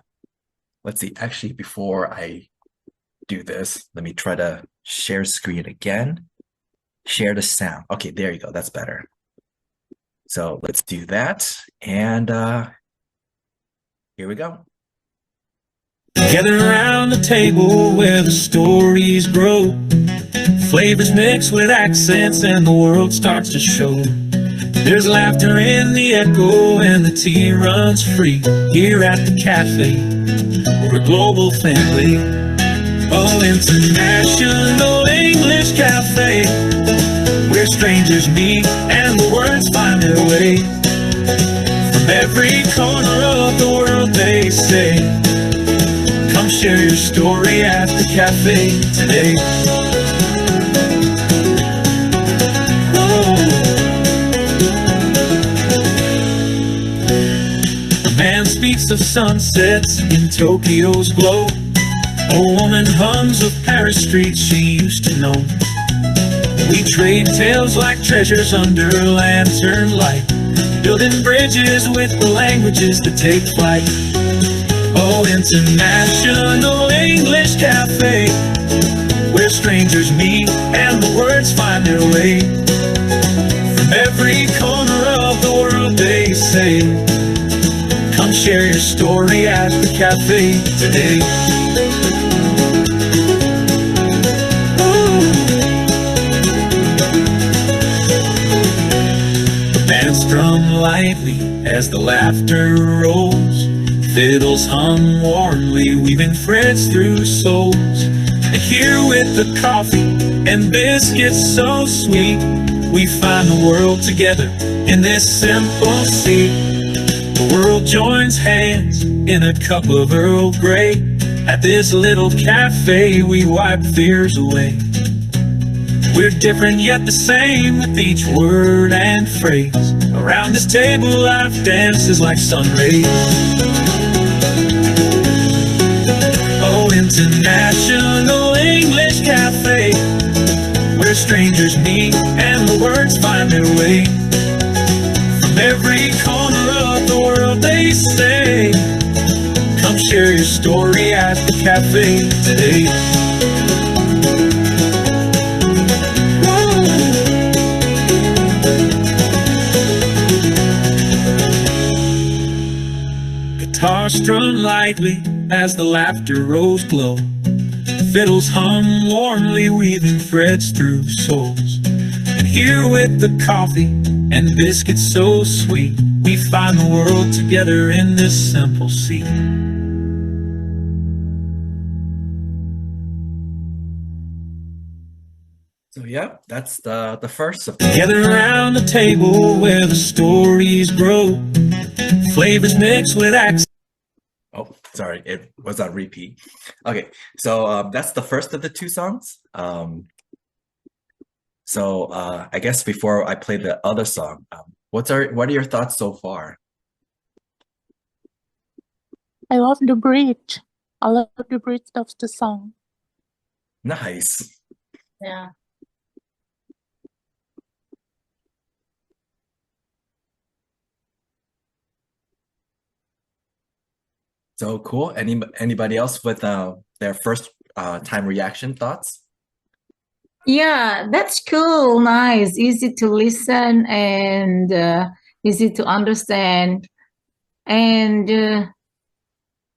let's see, actually before I do this, let me try to share screen again. Share the sound. Okay, there you go, that's better. So let's do that, and here we go. Gather around the table where the stories grow. Flavors mix with accents and the world starts to show. There's laughter in the echo and the tea runs free. Here at the cafe, we're a global family. Oh, International English Cafe, where strangers meet and the words find their way. From every corner of the world they say, come share your story at the cafe today. A man speaks of sunsets in Tokyo's glow. A woman hums of Paris streets she used to know. We trade tales like treasures under lantern light, building bridges with the languages that take flight. Oh, International English Cafe, where strangers meet and the words find their way. From every corner of the world they say, come share your story at the cafe today. The bands strum lightly as the laughter rolls. Fiddles hum warmly, weaving threads through souls. And here with the coffee and biscuits so sweet, we find the world together in this simple seat. The world joins hands in a cup of Earl Grey. At this little cafe we wipe fears away. We're different yet the same with each word and phrase. Around this table life dances like sun rays. Oh, International English Cafe, where strangers meet and the words find their way. From every corner of the world they say, come share your story at the cafe today. Guitars strum lightly as the laughter rolls glow. Fiddles hum warmly, weaving threads through souls. And here with the coffee and biscuits so sweet, we find the world together in this simple seat. So yeah, that's the first of Together around the table where the stories grow. Flavors mix with accents. Oh, sorry, it was on repeat. Okay, so that's the first of the two songs. I guess before I play the other song, what are your thoughts so far? I love the bridge. I love the bridge of the song. Nice. Yeah. So cool. Anybody else with their first time reaction thoughts? Yeah, that's cool. Nice. Easy to listen and easy to understand. And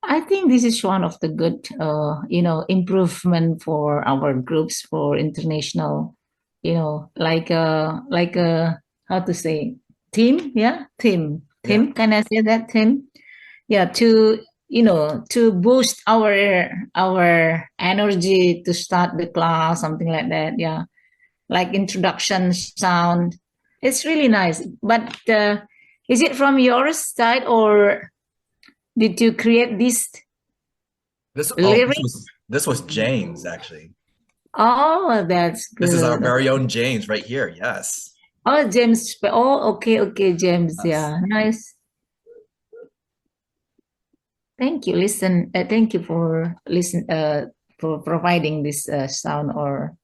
I think this is one of the good, improvement for our groups for international, like how to say, team? Yeah, team. Team. Yeah. Can I say that, team? Yeah, to boost our energy to start the class, something like that. Yeah, like introduction sound. It's really nice. But is it from your side or did you create this lyrics? This was James actually. Oh, that's good. This is our very own James right here. Yes. Oh, James. Oh, okay, James. Yes. Yeah, nice. Thank you. Thank you for for providing this sound or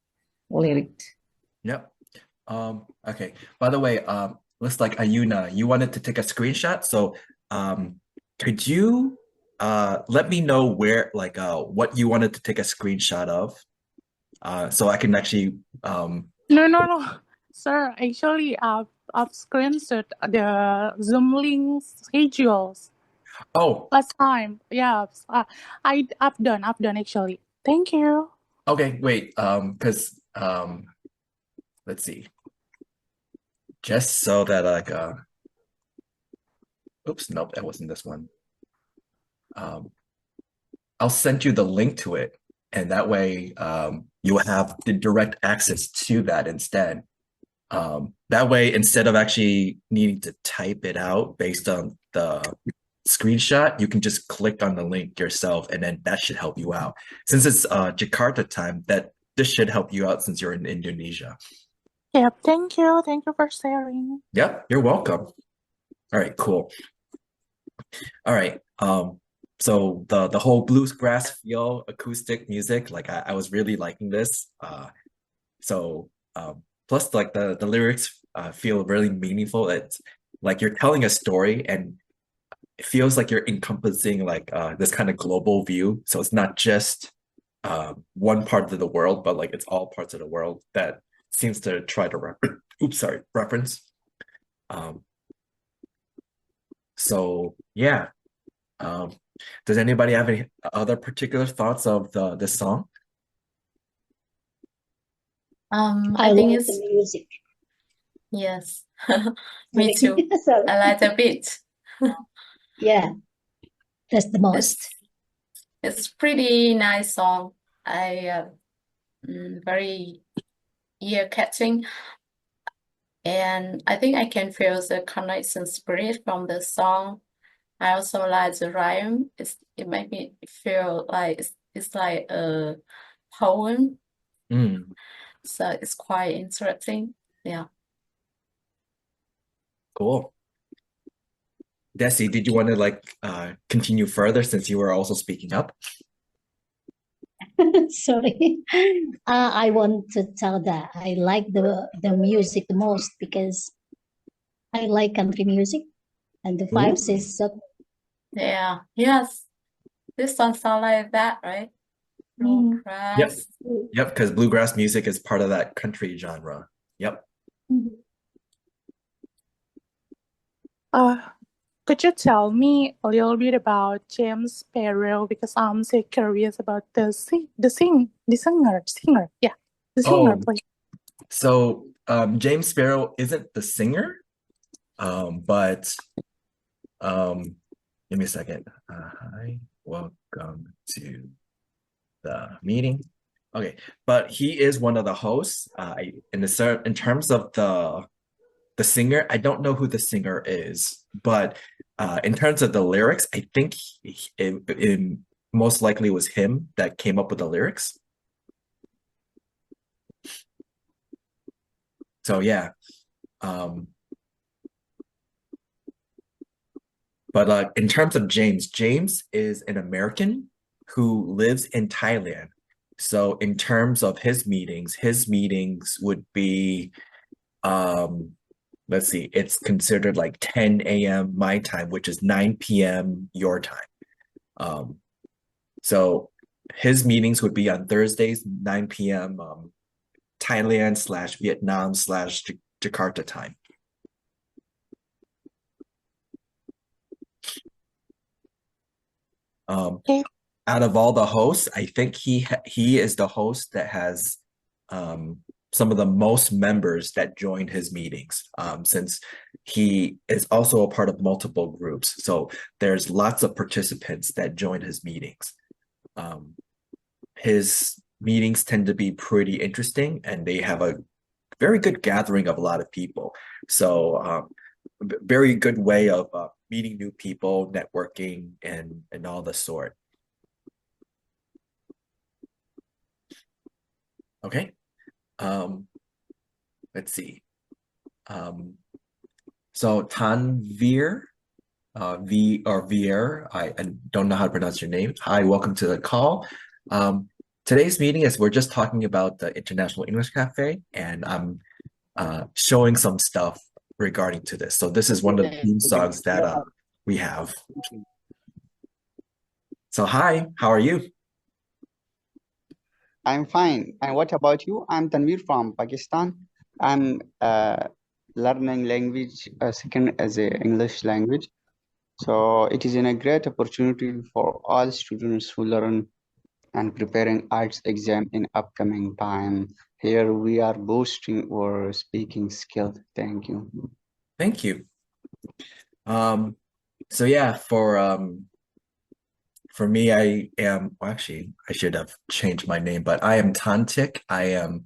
lyric. Yep. Okay. By the way, looks like Ayuna, you wanted to take a screenshot. So could you let me know where what you wanted to take a screenshot of? So I can actually No. Sir, actually I've screenshot the Zoom link schedules. Oh, Last time. Yeah. I've done actually. Thank you. okay, wait, because let's see. Just so that like oops, nope, that wasn't this one. I'll send you the link to it, and that way you will have the direct access to that instead. That way, instead of actually needing to type it out based on the screenshot, you can just click on the link yourself, and then that should help you out. Since it's Jakarta time, this should help you out since you're in Indonesia. Yeah, thank you. Thank you for sharing. Yep, you're welcome. All right, cool. All right. So the whole bluegrass feel acoustic music, like I was really liking this. Plus like the lyrics feel really meaningful. It's like you're telling a story and it feels like you're encompassing like this kind of global view. So it's not just one part of the world, but like it's all parts of the world that seems to try to reference. So yeah. Does anybody have any other particular thoughts of this song? I think like it's the music. yes. Me too. Sorry. I like the beat. Yeah, that's the most. It's pretty nice song. Very ear catching, and I think I can feel the connection spirit from the song. I also like the rhyme. It made me feel like it's like a poem. So it's quite interesting. Yeah. Cool. Desi, did you want to like continue further since you were also speaking up? Sorry. I want to tell that I like the music the most because I like country music and the vibes is so Yeah. Yes. This song sound like that, right? Bluegrass. Yep, because bluegrass music is part of that country genre. Yep. Could you tell me a little bit about James Parnell because I'm so curious about the singer. Yeah, the singer, please. So James Sparrow isn't the singer, but give me a second. Hi, welcome to the meeting. Okay, but he is one of the hosts. In terms of the singer, I don't know who the singer is, but in terms of the lyrics, I think it most likely was him that came up with the lyrics. So yeah. But in terms of James is an American who lives in Thailand. So in terms of his meetings would be, let's see, it's considered like 10 a.m. my time, which is 9 p.m. your time. So his meetings would be on Thursdays, 9 p.m. Thailand/Vietnam/Jakarta time. Out of all the hosts, I think he is the host that has some of the most members that join his meetings, since he is also a part of multiple groups. So there's lots of participants that join his meetings. His meetings tend to be pretty interesting, and they have a very good gathering of a lot of people. So very good way of meeting new people, networking, and all the sort. Okay. Let's see. So Tanvir, Vier, I don't know how to pronounce your name. Hi, welcome to the call. Today's meeting is we're just talking about the International English Cafe, and I'm showing some stuff regarding to this. So this is one of the theme songs that we have. So hi, how are you? I'm fine. And what about you? I'm Tanvir from Pakistan. I'm learning language second as a English language. So it is a great opportunity for all students who learn and preparing arts exam in upcoming time. here we are boasting our speaking skill. Thank you. Thank you. So yeah, for me, I am, well, actually, I should have changed my name, but I am Tantik. I am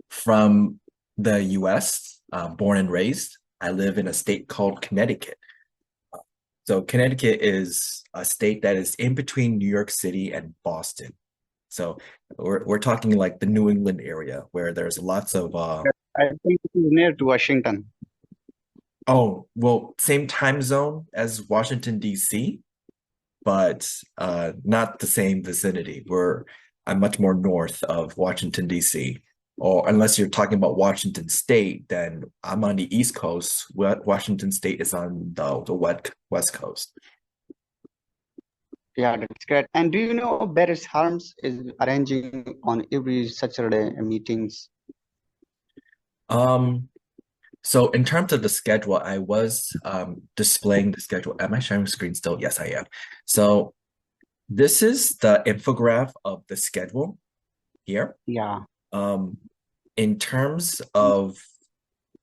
from the US, born and raised. I live in a state called Connecticut. So Connecticut is a state that is in between New York City and Boston. So we're talking like the New England area where there's lots of I think it is near to Washington. oh, well, same time zone as Washington, D.C., but not the same vicinity. I'm much more north of Washington, D.C. Or unless you're talking about Washington State, then I'm on the East Coast. Washington State is on the West Coast. Yeah, that's great. And do you know Barris Harms is arranging on every Saturday meetings? So in terms of the schedule, I was displaying the schedule. Am I sharing screen still? Yes, I am. So this is the infograph of the schedule here. Yeah. In terms of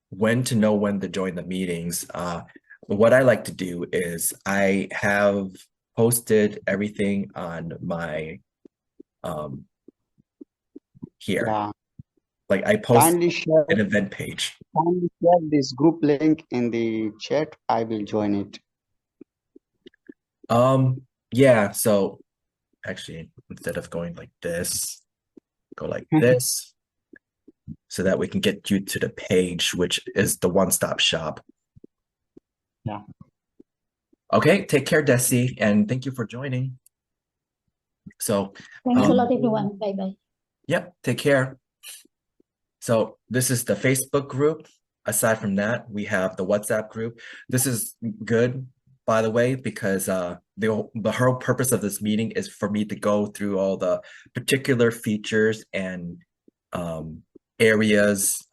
when to know when to join the meetings, what I like to do is I have posted everything on my here. Yeah. Like I post Kindly share, an event page. kindly share this group link in the chat. I will join it. Yeah, so actually instead of going like this, go like this so that we can get you to the page, which is the one-stop shop. Yeah. Okay, take care, Desi, and thank you for joining. So Thanks a lot, everyone. Bye-bye. Yep, take care. So this is the Facebook group. Aside from that, we have the WhatsApp group. This is good, by the way, because the whole purpose of this meeting is for me to go through all the particular features and areas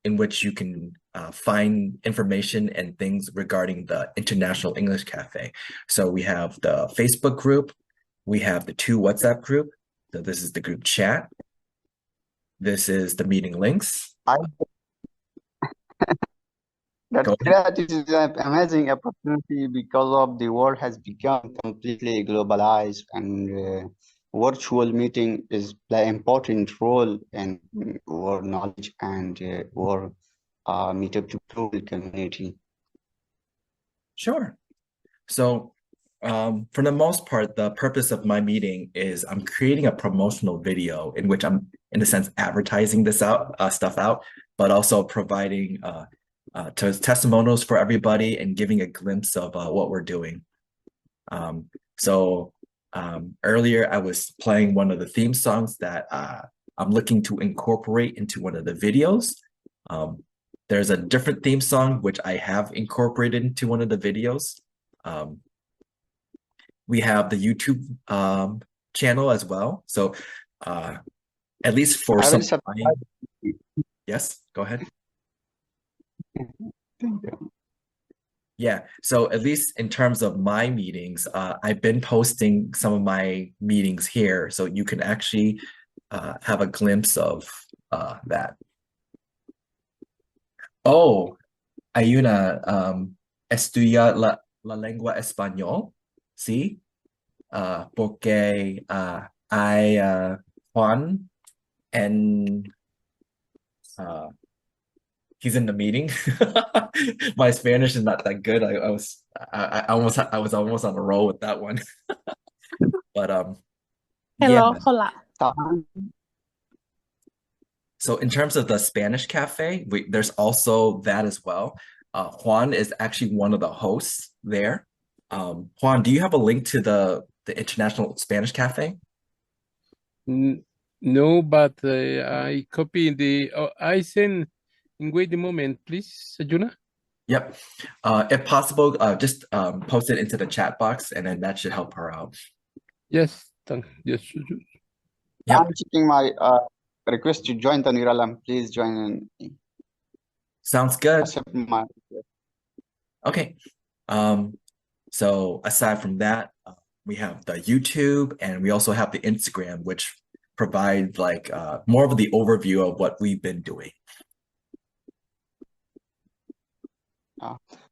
in which you can find information and things regarding the International English Cafe. So we have the Facebook group, we have the 2 WhatsApp group. So this is the group chat. This is the meeting links. That's great. It is an amazing opportunity because of the world has become completely globalized, and virtual meeting is play important role in our knowledge and our meetup to global community. Sure. So for the most part, the purpose of my meeting is I'm creating a promotional video in which I'm, in a sense, advertising this stuff out, but also providing testimonials for everybody and giving a glimpse of what we're doing. Earlier I was playing one of the theme songs that I'm looking to incorporate into one of the videos. There's a different theme song which I have incorporated into one of the videos. We have the YouTube channel as well. So at least for some time. Yes, go ahead. Thank you. Yeah, so at least in terms of my meetings, I've been posting some of my meetings here, so you can actually have a glimpse of that. Oh, Ayuna, estudia la lengua español, ¿sí? Porque hay Juan and he's in the meeting. My Spanish is not that good. I was almost on a roll with that one. But Hello, yeah. hola. So in terms of the Spanish cafe, there's also that as well. Juan is actually one of the hosts there. Juan, do you have a link to the International Spanish Cafe? No, but I copy the. I send. Wait a moment, please, Ajuna. Yep. If possible, just post it into the chat box, and then that should help her out. Yes. Yes. Yep. I'm checking my request to join Taniralam. Please join in. Sounds good. Accept my request. Okay. So aside from that, we have the YouTube and we also have the Instagram, which provide like more of the overview of what we've been doing.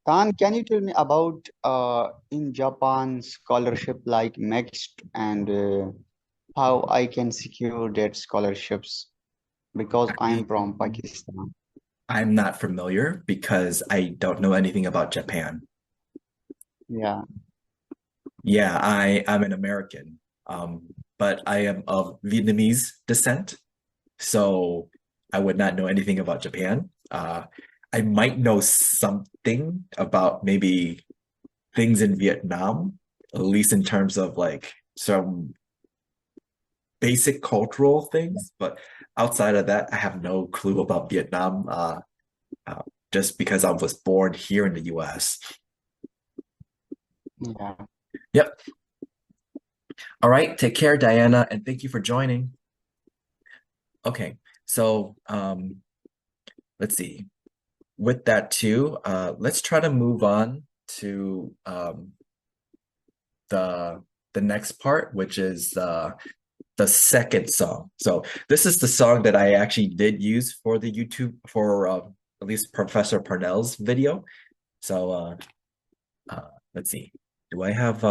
Tan, can you tell me about in Japan scholarship like mixed and how I can secure that scholarships because I'm from Pakistan. I'm not familiar because I don't know anything about Japan. Yeah. Yeah, I'm an American, but I am of Vietnamese descent, so I would not know anything about Japan. I might know something about maybe things in Vietnam, at least in terms of like some basic cultural things, but outside of that, I have no clue about Vietnam, just because I was born here in the US. Yeah. Yep. All right, take care, Diana, and thank you for joining. Okay, so let's see. With that too, let's try to move on to the next part, which is the second song. So this is the song that I actually did use for the YouTube for at least Professor Parnell's video. So let's see. Do I have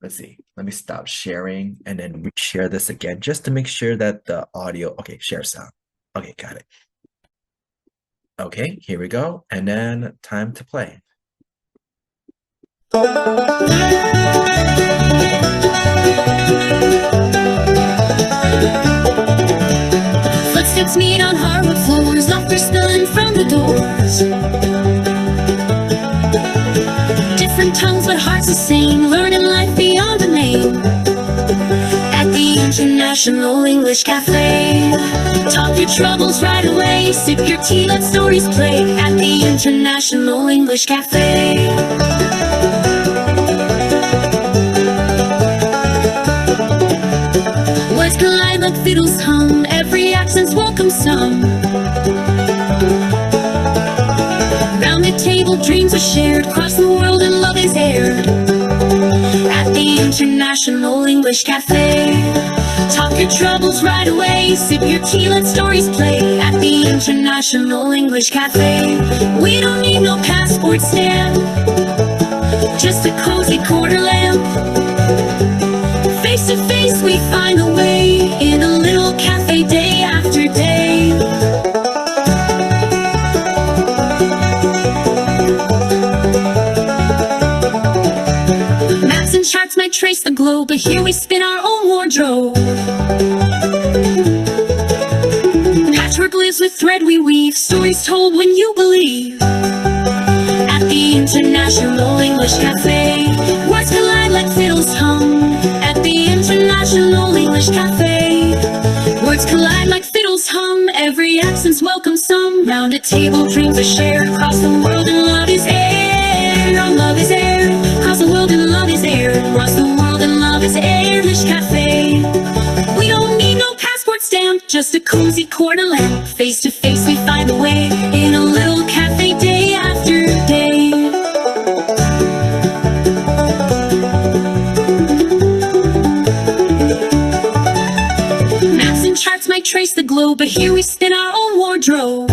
let's see. Let me stop sharing and then reshare this again just to make sure that the audio, okay, share sound. Okay, got it. Okay, here we go. And then time to play. Footsteps meet on hardwood floors, laughter spilling from the doors. Different tongues but hearts the same, learning life beyond the name. At the International English Cafe, talk your troubles right away, sip your tea, let stories play. At the International English Cafe. Words collide like fiddles hum, every accent's welcome some. Round the table dreams are shared, across the world and love is aired. At the International English Cafe, talk your troubles right away, sip your tea, let stories play. At the International English Cafe, we don't need no passport stamp, just a cozy quarter lamp. Face to face we find a way, in a little cafe day after day. Maps and charts might trace the globe, but here we spin our own wardrobe. Patchwork lives with thread we weave, stories told when you believe. At the International English Cafe, words collide like fiddles hum. At the International English Cafe, words collide like fiddles hum, every accent's welcome some. Round a table dreams are shared, across the world and love is aired. Our love is aired, across the world and love is aired. Across the world and love is aired. English Cafe, we don't need no passport stamp, just a cozy corner lamp. Face to face we find a way, in a little cafe day after day. Maps and charts might trace the globe, but here we spin our own wardrobe.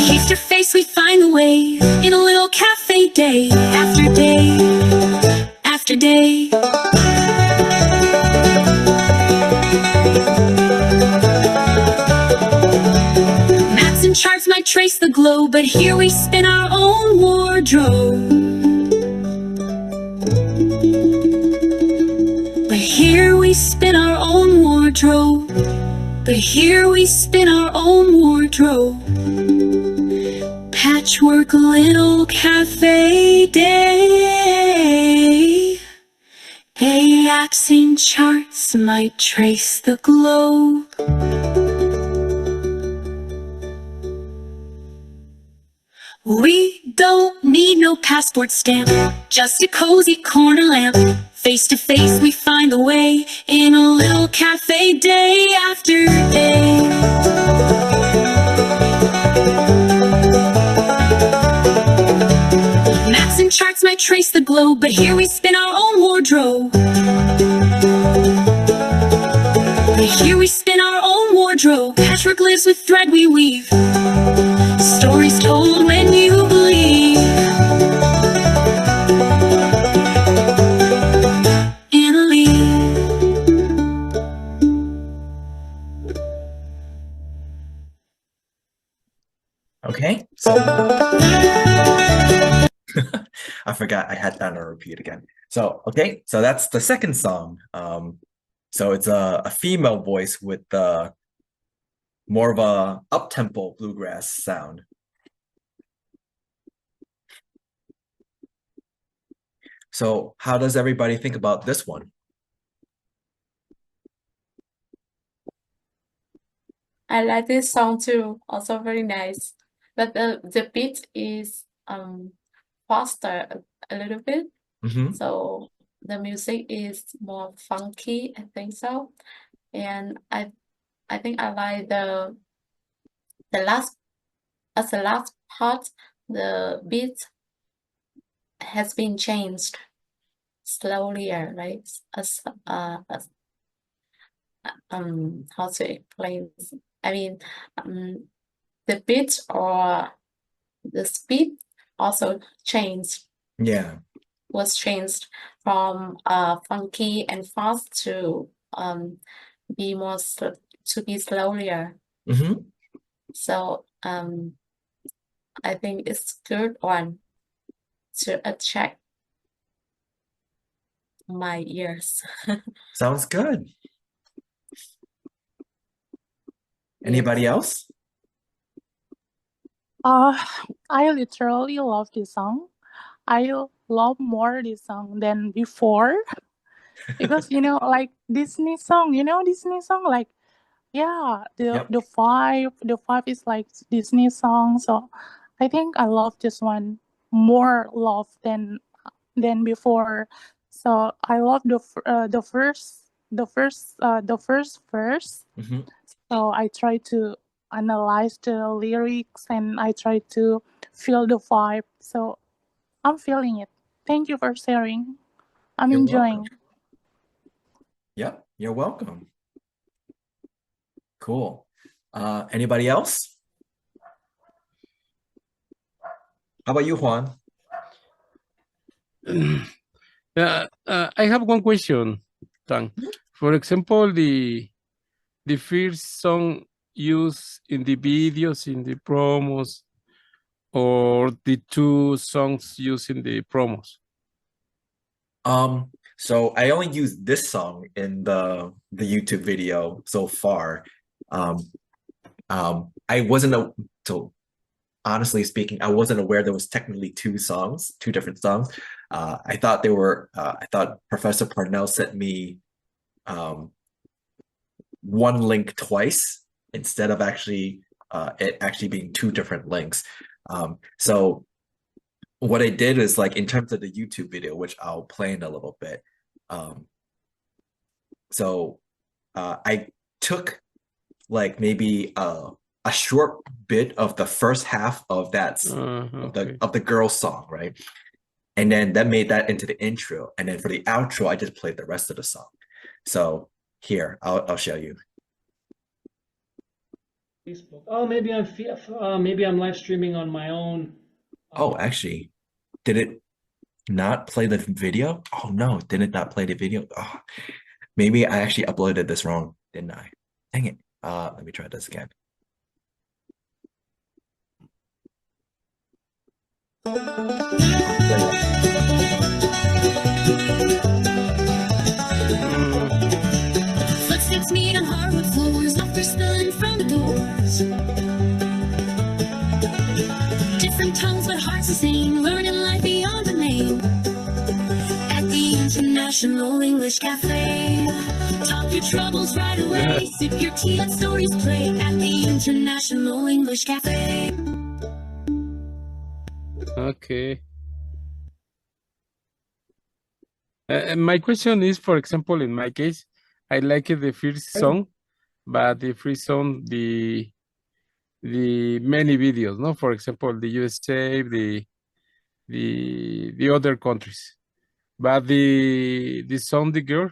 Face to face we find the way, in a little cafe day after day after day. Maps and charts might trace the globe, but here we spin our own wardrobe. But here we spin our own wardrobe. But here we spin our own wardrobe. Patchwork little cafe day. Hey, accent charts might trace the globe. We don't need no passport stamp, just a cozy corner lamp. Face to face we find the way, in a little cafe day after day. Maps and charts might might trace the globe, but here we spin our own wardrobe. But here we spin our own wardrobe. Patchwork lives with thread we weave. Stories told when you believe. Annalie. Okay, so I forgot I had that on repeat again. So, okay, so that's the second song. So it's a female voice with more of a up-tempo bluegrass sound. So how does everybody think about this one? I like this song too, also very nice. But the beat is faster a little bit. So the music is more funky, I think so. And I think I like the last part, the beat has been changed slowly, right? As how to explain? I mean, the beat or the speed also changed. Yeah. Was changed from funky and fast to be more to be slower. So I think it's good one to attract my ears. Sounds good. Anybody else? I literally love this song. I love more this song than before because like Disney song, like the vibe is like Disney song. So I think I love this one more love than before. So I love the first verse. So I try to analyze the lyrics and I try to feel the vibe. So I'm feeling it. Thank you for sharing. I'm You're enjoying. welcome. Yep, you're welcome. Cool. Anybody else? How about you, Juan? I have one question, Tang. For example, the first song used in the videos, in the promos, or the two songs used in the promos? So I only used this song in the YouTube video so far. I wasn't so honestly speaking, I wasn't aware there was technically two different songs. I thought they were. I thought Professor Parnell sent me one link twice instead of actually it actually being two different links. So what I did is, like, in terms of the YouTube video, which I'll play in a little bit. So I took like maybe a short bit of the first half of that of the girl song, right? And then that made that into the intro. And then for the outro, I just played the rest of the song. So here, I'll show you. Facebook. Oh, maybe I'm live streaming on my own. Oh, actually, did it not play the video? Oh no, did it not play the video? Oh, maybe I actually uploaded this wrong, didn't I? Dang it. Let me try this again. Footsteps meet on hardwood floors, laughter spilling from the doors. Different tongues but hearts the same, learning life beyond the name. At the International English Cafe, talk your troubles right away. Sip your tea, let stories play. At the International English Cafe. Okay. My question is, for example, in my case, I like the first song, but the first song, the many videos, no? For example, the USA, the other countries. But the Sunday girl,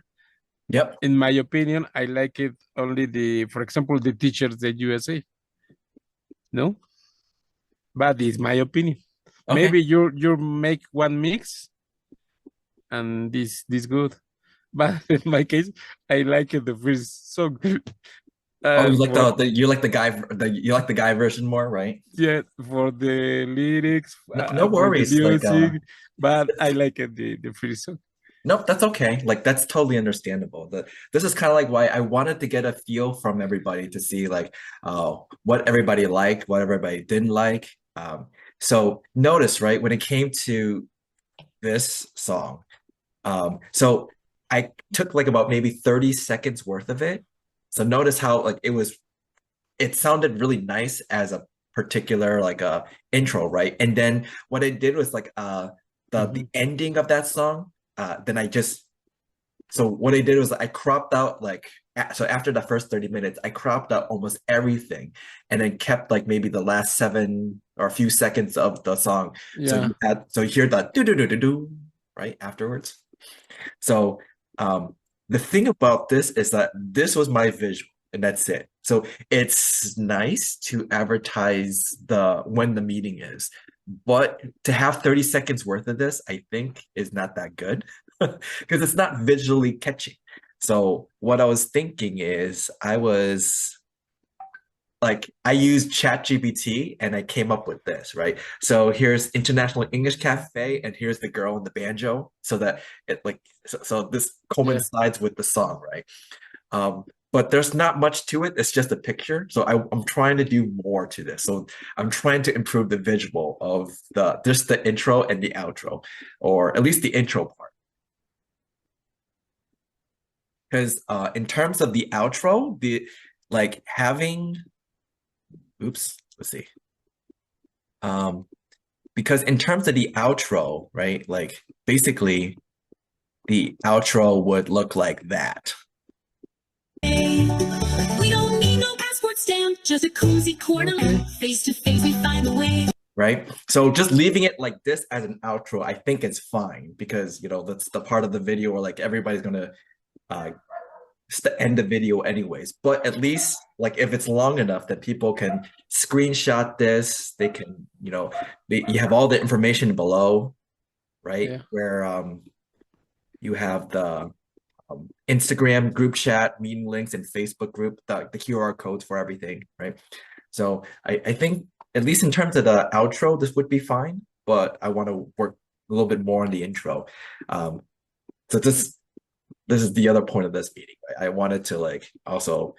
Yep. in my opinion, I like it only for example, the teachers, the USA. No, but it's my opinion. Okay. Maybe you make one mix, and this good. But in my case, I like the first song. Oh, you like For you like the guy version more, right? yeah, for the lyrics, No for the worries. Like music, but I like it the first song. nope, that's okay. Like that's totally understandable. This is kind of like why I wanted to get a feel from everybody to see like what everybody liked, what everybody didn't like. So notice, right, when it came to this song, so I took like about maybe 30 seconds worth of it. So notice how like it sounded really nice as a particular like intro, right? And then what I did was like the ending of that song, then so what I did was I cropped out like so after the first 30 minutes, I cropped out almost everything and then kept like maybe the last 7 or a few seconds of the song. So Yeah. you hear the do do do do do right afterwards. So the thing about this is that this was my visual and that's it. So it's nice to advertise when the meeting is, but to have 30 seconds worth of this, I think is not that good because it's not visually catchy. So what I was thinking is I used ChatGPT and I came up with this, right? So here's International English Cafe and here's the girl in the banjo so that it so this coincides with the song, right? But there's not much to it. It's just a picture. So I'm trying to do more to this. So I'm trying to improve the visual of just the intro and the outro, or at least the intro part. Because in terms of the outro, let's see. Because in terms of the outro, right? Like basically the outro would look like that. We don't need no passport stamp, just a cozy corner. Face to face, we find a way. Right? So just leaving it like this as an outro, I think is fine because that's the part of the video where like everybody's gonna end the video anyways. But at least like if it's long enough that people can screenshot this, they can, you have all the information below, right? Yeah. Where you have the Instagram group chat, meeting links, and Facebook group, the QR codes for everything, right? So I think at least in terms of the outro, this would be fine, but I want to work a little bit more on the intro. So this is the other point of this meeting, right? I wanted to like also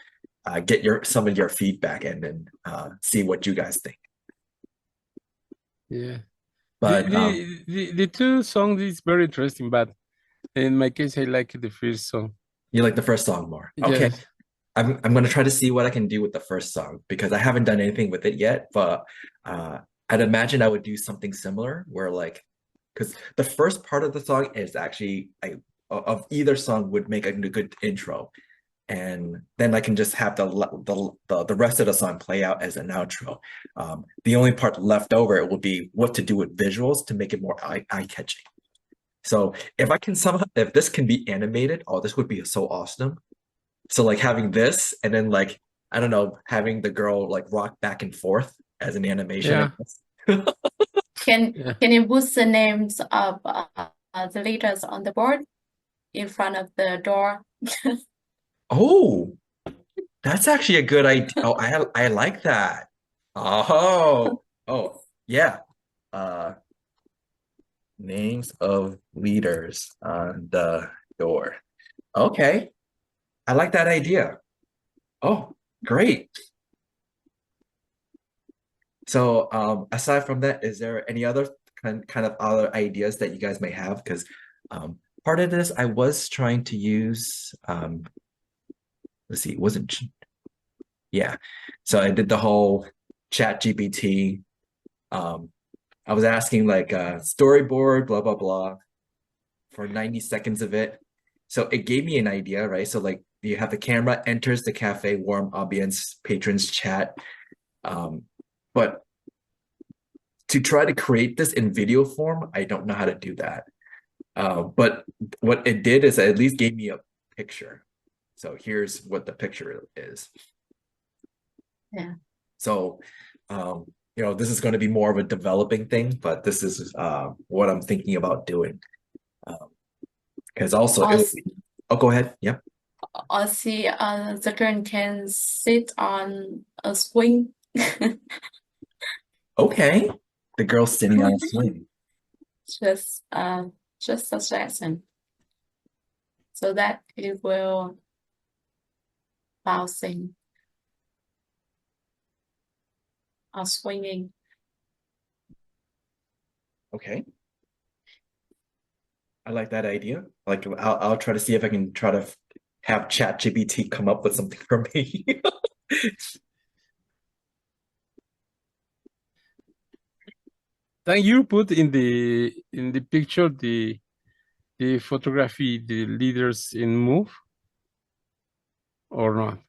get some of your feedback and then see what you guys think. Yeah. But the two songs is very interesting, but in my case, I like the first song. You like the first song more? Okay. Yes. I'm gonna try to see what I can do with the first song because I haven't done anything with it yet, but I'd imagine I would do something similar where like because the first part of the song is actually of either song would make a good intro, and then I can just have the rest of the song play out as an outro. The only part left over it will be what to do with visuals to make it more eye-catching. So if this can be animated, this would be so awesome. So like having this and then like, I don't know, having the girl like rock back and forth as an animation. Yeah. Can you put the names of the leaders on the board in front of the door? Oh, that's actually a good idea. Oh, I like that. Oh, yeah. Names of leaders on the door. Okay. I like that idea. Oh, great. So aside from that, is there any other kind of other ideas that you guys may have? Because part of this I was trying to use let's see, so I did the whole chat GPT. I was asking like storyboard, blah, blah, blah for 90 seconds of it. So it gave me an idea, right? So like you have the camera enters the cafe, warm ambience, patrons chat. But to try to create this in video form, I don't know how to do that. But what it did is it at least gave me a picture. So here's what the picture is. Yeah. So, you know, this is going to be more of a developing thing, but this is what I'm thinking about doing. Because also, oh, go ahead. Yep. I see the girl can sit on a swing. Okay. The girl sitting on a swing. Just a suggestion. So that it will bouncing or swinging. Okay. I like that idea. Like I'll try to see if I can try to have ChatGPT come up with something for me. Then you put in the picture the photography, the leaders in move, or not?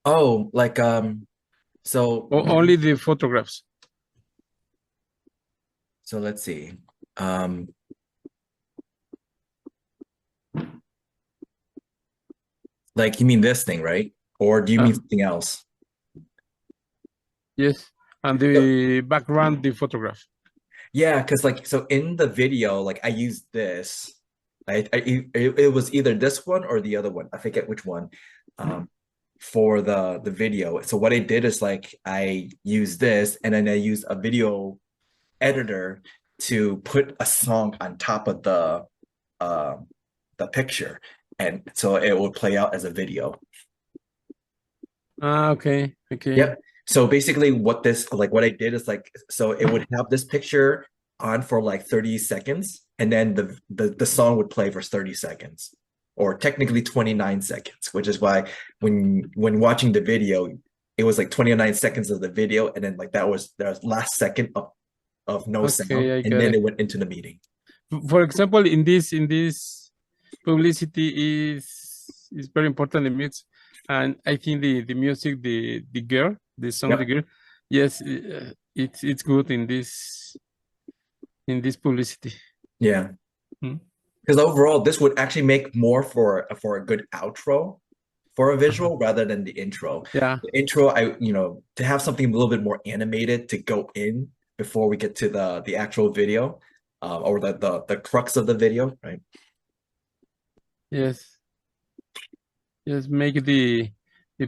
Oh, like so Or only the photographs. So let's see. Like you mean this thing, right? Or do you mean something else? Yes, and the background, the photograph. Yeah, because like so in the video, like I used this. It was either this one or the other one. I forget which one. For the video. So what I did is like I used this and then I used a video editor to put a song on top of the picture, and so it would play out as a video. Okay. Yep. So basically what I did is like, so it would have this picture on for like 30 seconds and then the song would play for 30 seconds or technically 29 seconds, which is why when watching the video, it was like 29 seconds of the video and then like that was the last second of no sound and then it went into the meeting. For example, in this publicity is very important, the mix, and I think the music, the girl, the song, the girl, yes, it's good in this publicity. Yeah, because overall this would actually make more for a good outro for a visual rather than the intro. Yeah, the intro, to have something a little bit more animated to go in before we get to the actual video, or the crux of the video, right? Yes, make the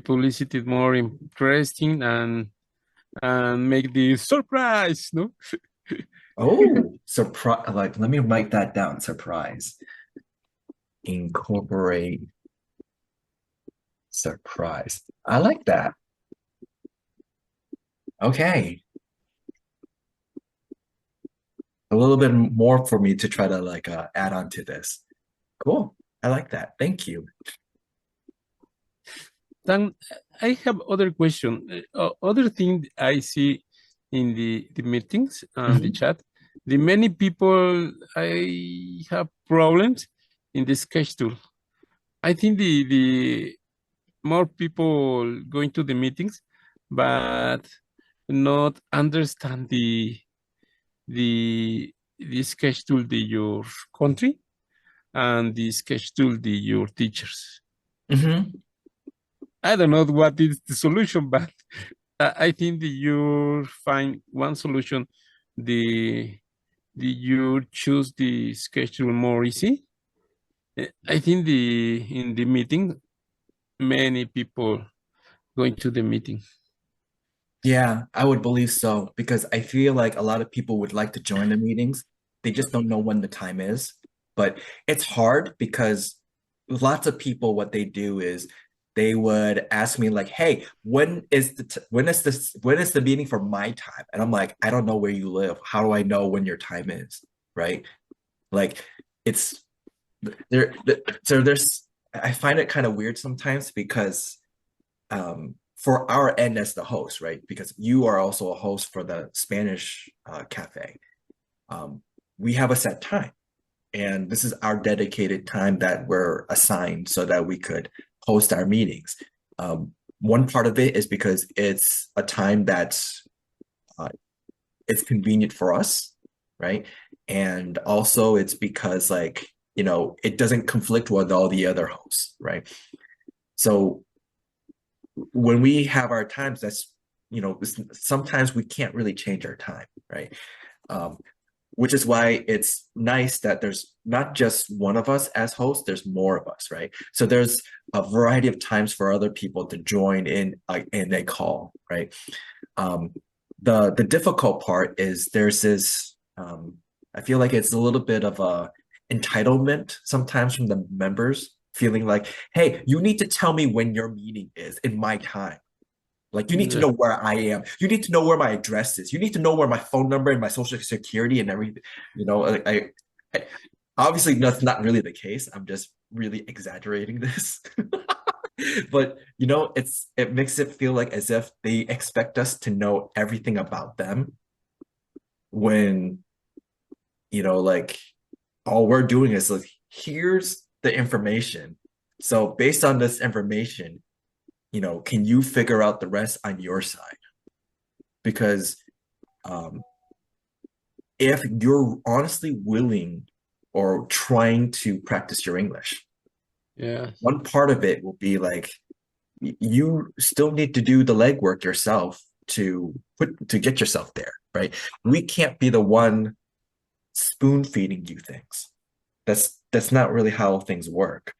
publicity more interesting and make the surprise, no? Oh, surprise! Like, let me write that down. Surprise. Incorporate surprise. I like that. Okay. A little bit more for me to try to like add on to this. Cool. I like that. Thank you. Then I have other question. Other thing I see in the meetings and the chat, the many people I have problems in the schedule. I think the more people going to the meetings, but not understand the schedule your country and the schedule your teachers. I don't know what is the solution, but I think that you find one solution. You choose the schedule more easy. I think in the meeting, many people going to the meeting. Yeah, I would believe so because I feel like a lot of people would like to join the meetings. They just don't know when the time is. But it's hard because lots of people, what they do is they would ask me like, "Hey, when is the meeting for my time?" And I'm like, "I don't know where you live. How do I know when your time is?" Right? Like it's there. So I find it kind of weird sometimes because for our end as the host, right? Because you are also a host for the Spanish cafe. We have a set time, and this is our dedicated time that we're assigned so that we could host our meetings. One part of it is because it's a time that's it's convenient for us, right? And also it's because like, you know, it doesn't conflict with all the other hosts, right? So when we have our times, that's, you know, sometimes we can't really change our time, right? Which is why it's nice that there's not just one of us as hosts, there's more of us, right? So there's a variety of times for other people to join in a call, right? The difficult part is there's this, I feel like it's a little bit of a entitlement sometimes from the members, feeling like, hey, you need to tell me when your meeting is in my time. Like you need to know where I am. You need to know where my address is. You need to know where my phone number and my social security and everything. You know, I obviously that's not really the case. I'm just really exaggerating this. But you know, it makes it feel like as if they expect us to know everything about them when, you know, like all we're doing is like, here's the information. So based on this information, you know, can you figure out the rest on your side? Because if you're honestly willing or trying to practice your English, one part of it will be like, you still need to do the legwork yourself to get yourself there, right? We can't be the one spoon feeding you things. That's not really how things work.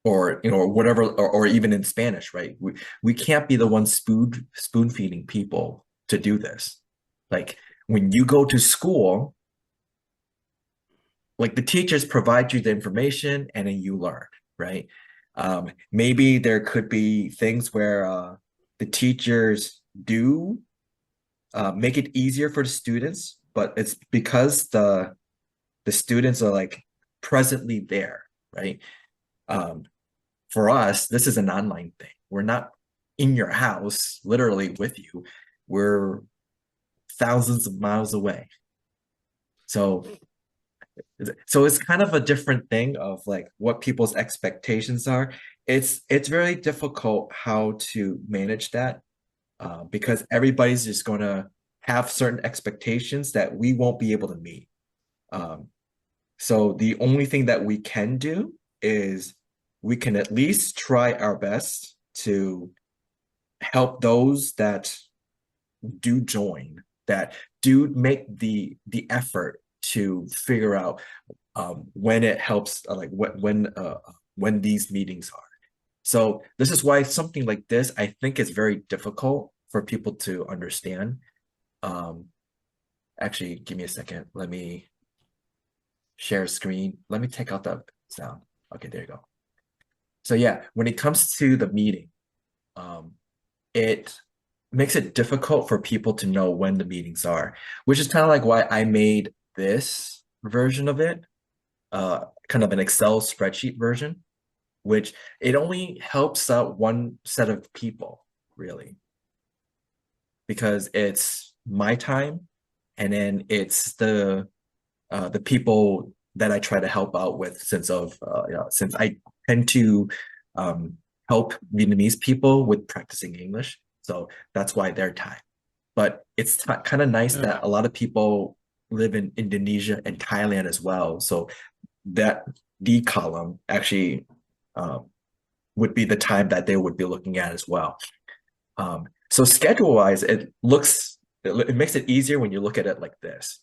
Or you know, or whatever, or even in Spanish, right? We can't be the one spoon feeding people to do this. Like when you go to school, like the teachers provide you the information and then you learn, right? Maybe there could be things where the teachers do make it easier for the students, but it's because the students are like presently there, right? For us, this is an online thing. We're not in your house, literally with you. We're thousands of miles away. So it's kind of a different thing of like what people's expectations are. It's very difficult how to manage that because everybody's just going to have certain expectations that we won't be able to meet. So the only thing that we can do is we can at least try our best to help those that do join, that do make the effort to figure out when it helps, like when these meetings are. So this is why something like this, I think, is very difficult for people to understand. Actually, give me a second. Let me share screen. Let me take out the sound. Okay, there you go. So yeah, when it comes to the meeting, it makes it difficult for people to know when the meetings are, which is kind of like why I made this version of it, kind of an Excel spreadsheet version, which it only helps out one set of people, really, because it's my time, and then it's the people that I try to help out with, since I tend to help Vietnamese people with practicing English. So that's why their time. But it's kind of nice that a lot of people live in Indonesia and Thailand as well. So that D column actually would be the time that they would be looking at as well. So schedule-wise, it makes it easier when you look at it like this.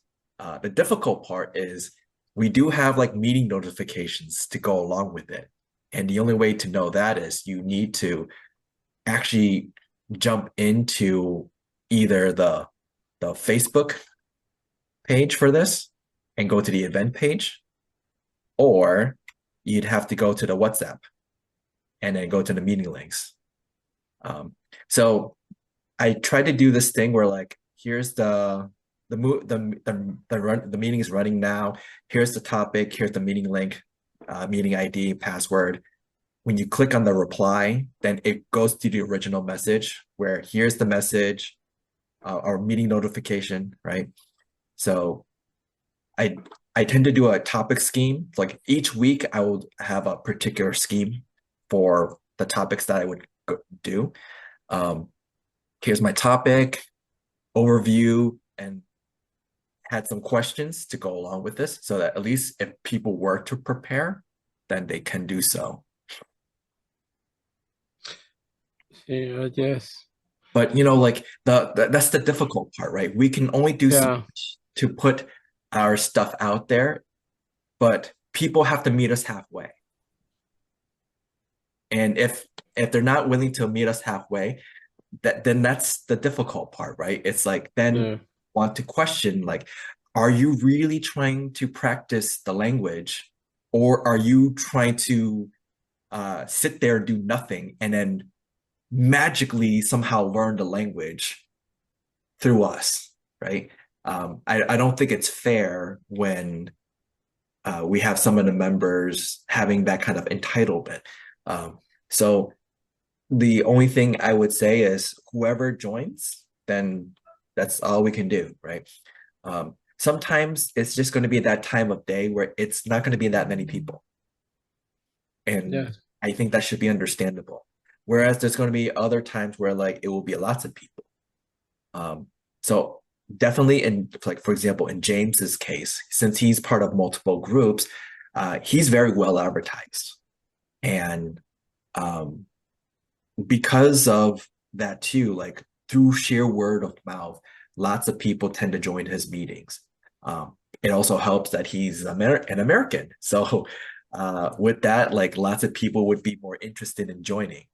The difficult part is we do have like meeting notifications to go along with it. And the only way to know that is you need to actually jump into either the Facebook page for this and go to the event page, or you'd have to go to the WhatsApp and then go to the meeting links. So I try to do this thing where like, here's the meeting is running now. Here's the topic. Here's the meeting link, meeting ID, password. When you click on the reply, then it goes to the original message where here's the message, or meeting notification, right? So I tend to do a topic scheme. Like each week I will have a particular scheme for the topics that I would do. Here's my topic. overview and had some questions to go along with this, so that at least if people were to prepare, then they can do so. Yeah, yes. But like that's the difficult part, right? We can only do so much to put our stuff out there, but people have to meet us halfway. And if they're not willing to meet us halfway, then that's the difficult part, right? It's like then want to question, like, are you really trying to practice the language, or are you trying to sit there, do nothing, and then magically somehow learn the language through us, right? I don't think it's fair when we have some of the members having that kind of entitlement. So the only thing I would say is whoever joins, then that's all we can do, right? Sometimes it's just going to be that time of day where it's not going to be that many people. And I think that should be understandable. Whereas there's going to be other times where like it will be lots of people. So definitely in, like, for example, in James's case, since he's part of multiple groups, he's very well advertised. And because of that too, like through sheer word of mouth, lots of people tend to join his meetings. It also helps that he's an American. So with that, like lots of people would be more interested in joining.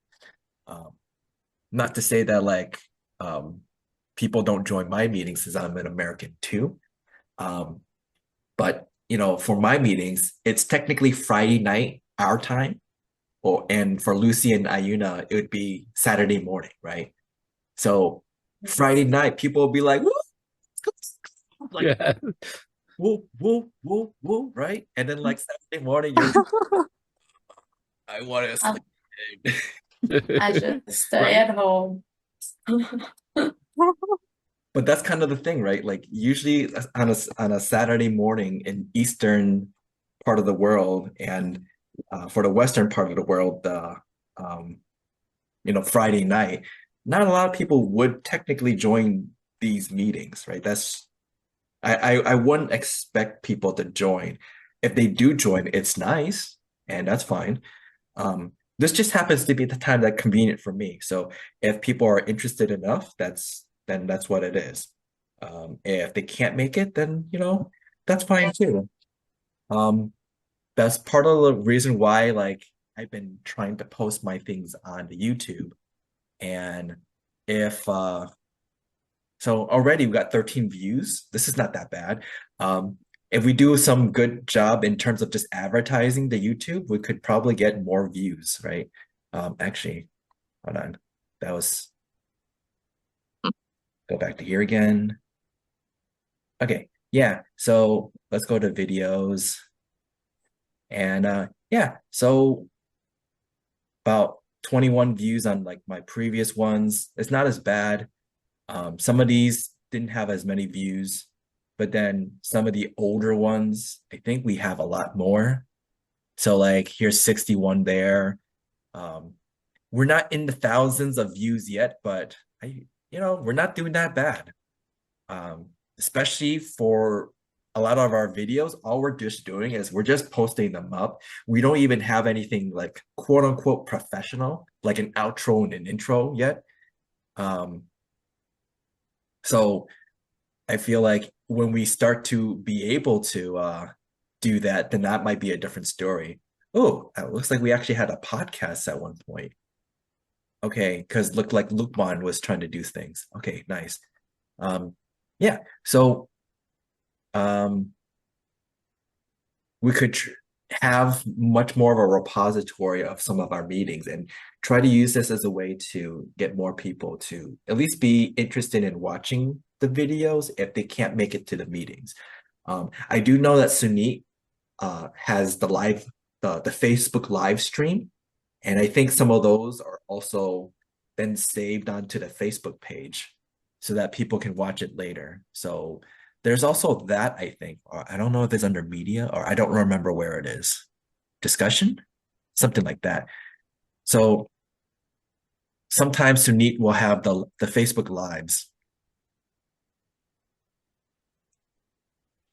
Not to say that like people don't join my meetings since I'm an American too. But for my meetings, it's technically Friday night, our time. And for Lucy and Ayuna, it would be Saturday morning, right? So Friday night, people will be like, woo! Like, woo, woo, woo, woo, right? And then like Saturday morning, you're I want to sleep. I should stay at home. But that's kind of the thing, right? Like usually on a Saturday morning in Eastern part of the world, and for the Western part of the world, Friday night, not a lot of people would technically join these meetings, right? I wouldn't expect people to join. If they do join, it's nice, and that's fine. This just happens to be the time that's convenient for me. So if people are interested enough, then that's what it is. If they can't make it, then that's fine too. That's part of the reason why like I've been trying to post my things on the YouTube. And if so already we got 13 views. This is not that bad. If we do some good job in terms of just advertising the YouTube, we could probably get more views, right? Actually, hold on. That was, go back to here again. Okay, yeah, so let's go to videos. And yeah, so about 21 views on like my previous ones. It's not as bad. Some of these didn't have as many views, but then some of the older ones, I think we have a lot more. So like here's 61 there. We're not in the thousands of views yet, but we're not doing that bad. Especially for a lot of our videos, all we're just doing is we're just posting them up. We don't even have anything like quote unquote professional, like an outro and an intro yet. So I feel like when we start to be able to do that, then that might be a different story. Oh, it looks like we actually had a podcast at one point. Okay, because it looked like Lukman was trying to do things. Okay, nice. Yeah, so we could have much more of a repository of some of our meetings and try to use this as a way to get more people to at least be interested in watching the videos if they can't make it to the meetings. I do know that Sunit has the Facebook live stream, and I think some of those are also then saved onto the Facebook page so that people can watch it later. So there's also that, I think. I don't know if it's under media, or I don't remember where it is. Discussion? Something like that. So sometimes Sunit will have the Facebook lives.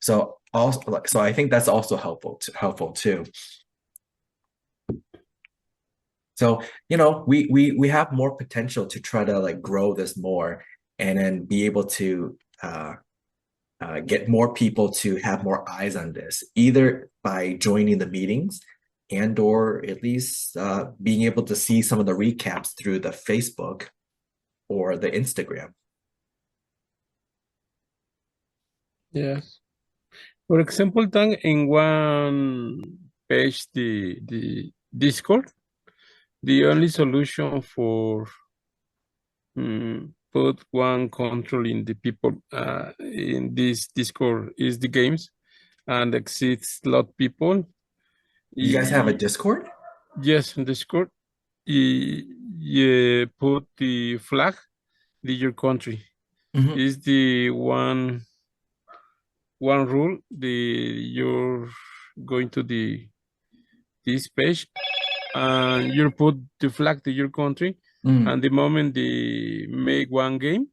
So also, so I think that's also helpful too. So, you know, we have more potential to try to like grow this more and then be able to get more people to have more eyes on this, either by joining the meetings and or at least being able to see some of the recaps through the Facebook or the Instagram. Yes. For example, Tang, in one page, the Discord, the only solution for put one control in the people in this Discord is the games, and exists a lot of people. You guys have a Discord? Yes, in Discord. You put the flag, your country. Is the one rule. You're going to this page and you put the flag to your country, and the moment they make one game,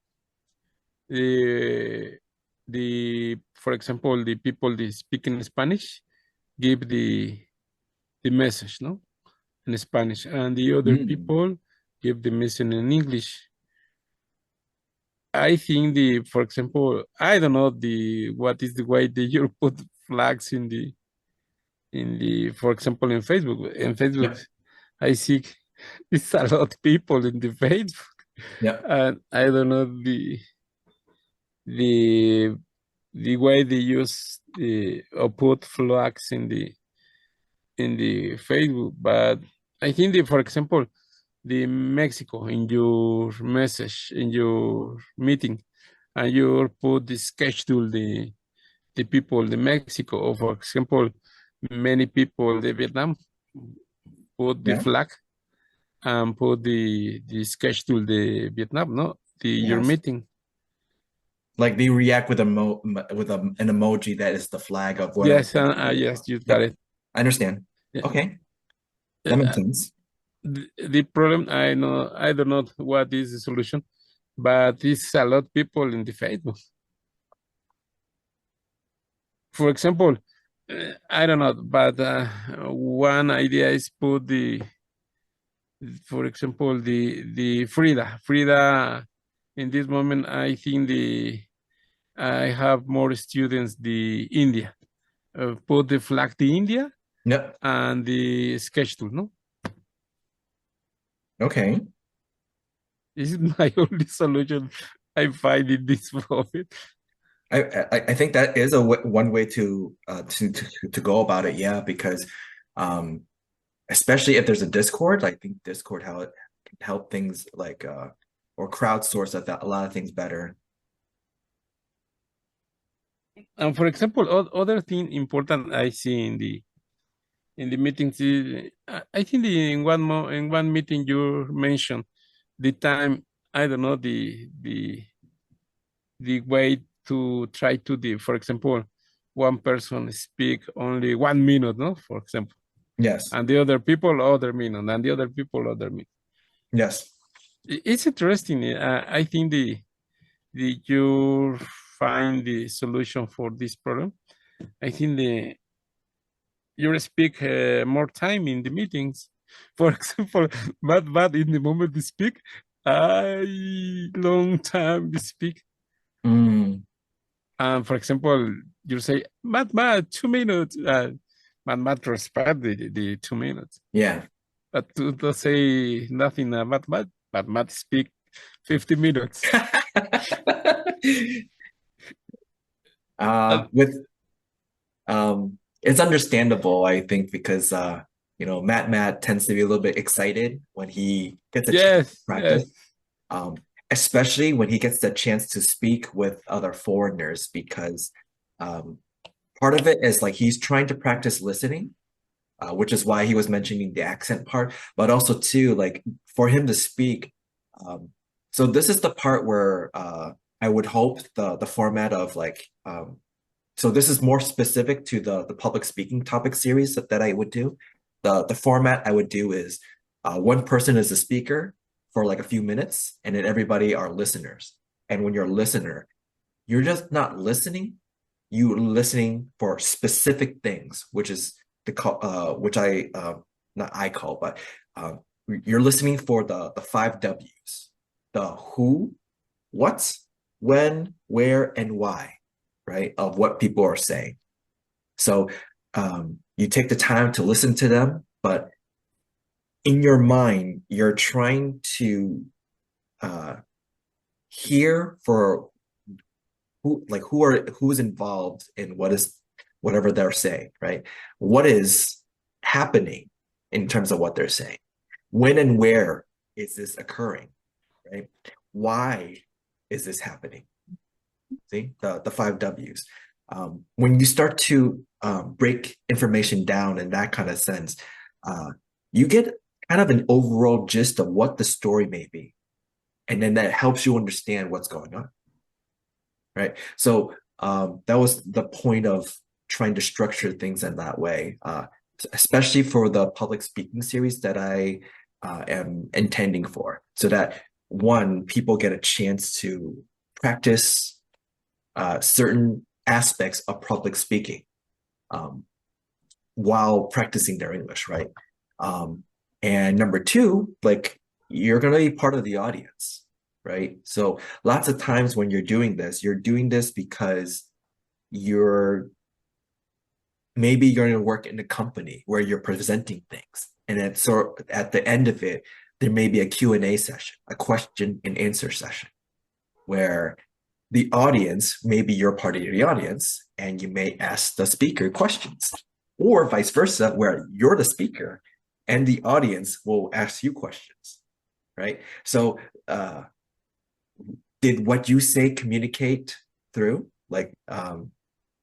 for example, the people that speak in Spanish give the message, no, in Spanish, and the other people give the message in English. I think for example, I don't know what is the way that you put flags in the for example, in Facebook. In Facebook, I see it's a lot of people in the Facebook. Yeah. And I don't know the way they use or put flags in the Facebook, but I think for example, the Mexico in your message in your meeting, and you put the schedule the people the Mexico, or for example, many people the Vietnam put the flag and put the schedule the Vietnam, no, your meeting. Like they react with an emoji that is the flag of whatever. Yes, yes, you got it. I understand. Okay, that makes sense. The problem, I don't know what is the solution, but it's a lot of people in the Facebook. For example, I don't know, but one idea is put for example, the Frida. In this moment, I think I have more students the India. Put the flag the India. Yep. And the sketch tool, no? Okay. This is my only solution I find in this moment. I think that is one way to go about it, yeah, because especially if there's a Discord, I think Discord how it can help things like or crowdsource a lot of things better. And for example, other thing important I see in the meetings is, I think in one meeting you mentioned the time, I don't know, the way to try to for example, one person speak only 1 minute, no, for example. Yes. And the other people other minute, and the other people other minute. Yes. It's interesting. I think you find the solution for this problem. I think you speak more time in the meetings. For example, but in the moment you speak, long time you speak. For example, you say, but 2 minutes. But respect the 2 minutes. Yeah. But to say nothing but speak 50 minutes. It's understandable, I think, because you know, Matt tends to be a little bit excited when he gets a chance to practice. Yes. Especially when he gets the chance to speak with other foreigners, because part of it is like he's trying to practice listening, which is why he was mentioning the accent part, but also too, like for him to speak. So this is the part where I would hope the format of like, so this is more specific to the public speaking topic series that I would do. The format I would do is one person is a speaker for like a few minutes, and then everybody are listeners. And when you're a listener, you're just not listening, you listening for specific things, which is which I not I call, but you're listening for the 5 W's: the who, what, when, where, and why, right? Of what people are saying. So you take the time to listen to them, but in your mind, you're trying to hear for who's involved in whatever they're saying, right? What is happening in terms of what they're saying? When and where is this occurring, right? Why is this happening? See, the 5 W's. When you start to break information down in that kind of sense, you get kind of an overall gist of what the story may be. And then that helps you understand what's going on, right? So that was the point of trying to structure things in that way, especially for the public speaking series that I am intending for, so that one, people get a chance to practice certain aspects of public speaking while practicing their English, right? And number two, like, you're going to be part of the audience, right? So lots of times when you're doing this because maybe you're going to work in a company where you're presenting things. And then so at the end of it, there may be a Q&A session, a question and answer session, where the audience, maybe you're part of the audience, and you may ask the speaker questions, or vice versa, where you're the speaker and the audience will ask you questions, right? So did what you say communicate through? Like,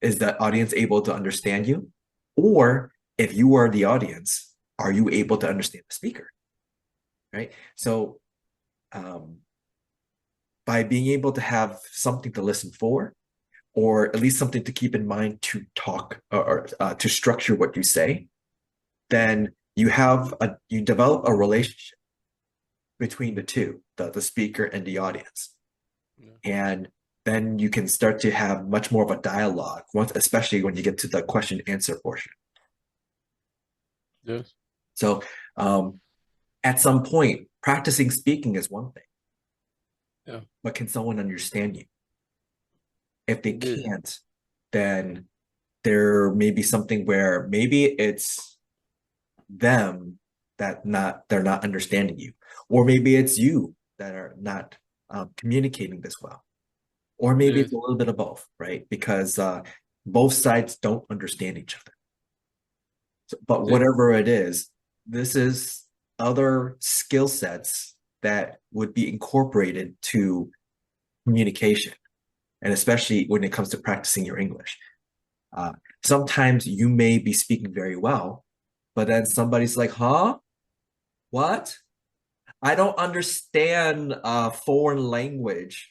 is the audience able to understand you? Or if you are the audience, are you able to understand the speaker, right? So by being able to have something to listen for, or at least something to keep in mind to talk or to structure what you say, then you develop a relationship between the two, the speaker and the audience. Yeah. And then you can start to have much more of a dialogue, especially when you get to the question answer portion. Yes. So at some point, practicing speaking is one thing. Yeah. But can someone understand you? If they can't, then there may be something where maybe it's them they're not understanding you, or maybe it's you that are not communicating this well, or maybe it's a little bit of both, right? Because both sides don't understand each other. So, but whatever it is, this is other skill sets that would be incorporated to communication, and especially when it comes to practicing your English. Sometimes you may be speaking very well, but then somebody's like, huh? What? I don't understand foreign language.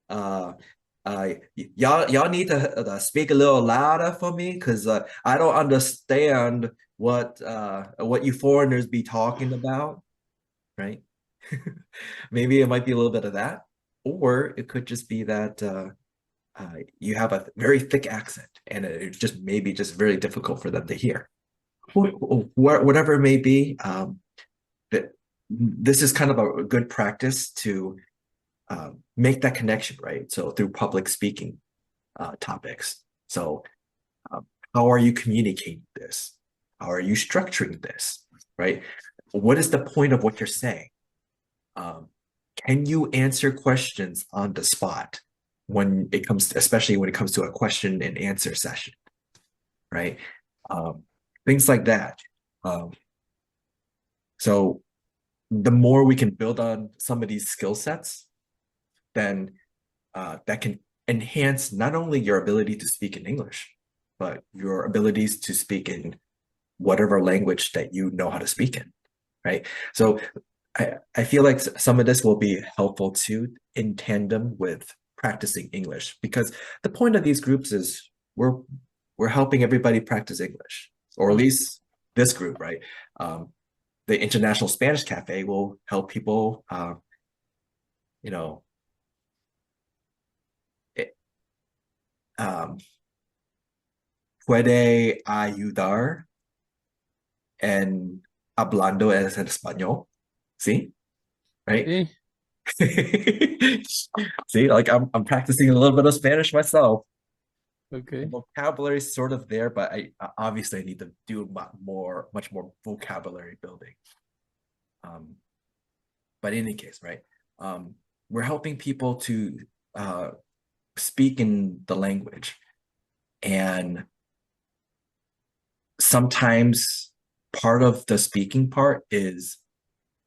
Y'all need to speak a little louder for me, because I don't understand what you foreigners be talking about, right? Maybe it might be a little bit of that, or it could just be that you have a very thick accent, and it's just maybe just very difficult for them to hear. Whatever it may be, this is kind of a good practice to make that connection, right? So through public speaking topics. So how are you communicating this? How are you structuring this, right? What is the point of what you're saying? Can you answer questions on the spot especially when it comes to a question and answer session, right? Things like that. So the more we can build on some of these skill sets, then that can enhance not only your ability to speak in English, but your abilities to speak in whatever language that you know how to speak in, right? So I feel like some of this will be helpful too, in tandem with practicing English, because the point of these groups is we're helping everybody practice English, or at least this group, right? The International Spanish Cafe will help people, puede ayudar en hablando en español. ¿Sí? Right? See, like I'm practicing a little bit of Spanish myself. Okay. The vocabulary is sort of there, but I obviously need to do much more vocabulary building. But in any case, right? We're helping people to speak in the language, and sometimes part of the speaking part is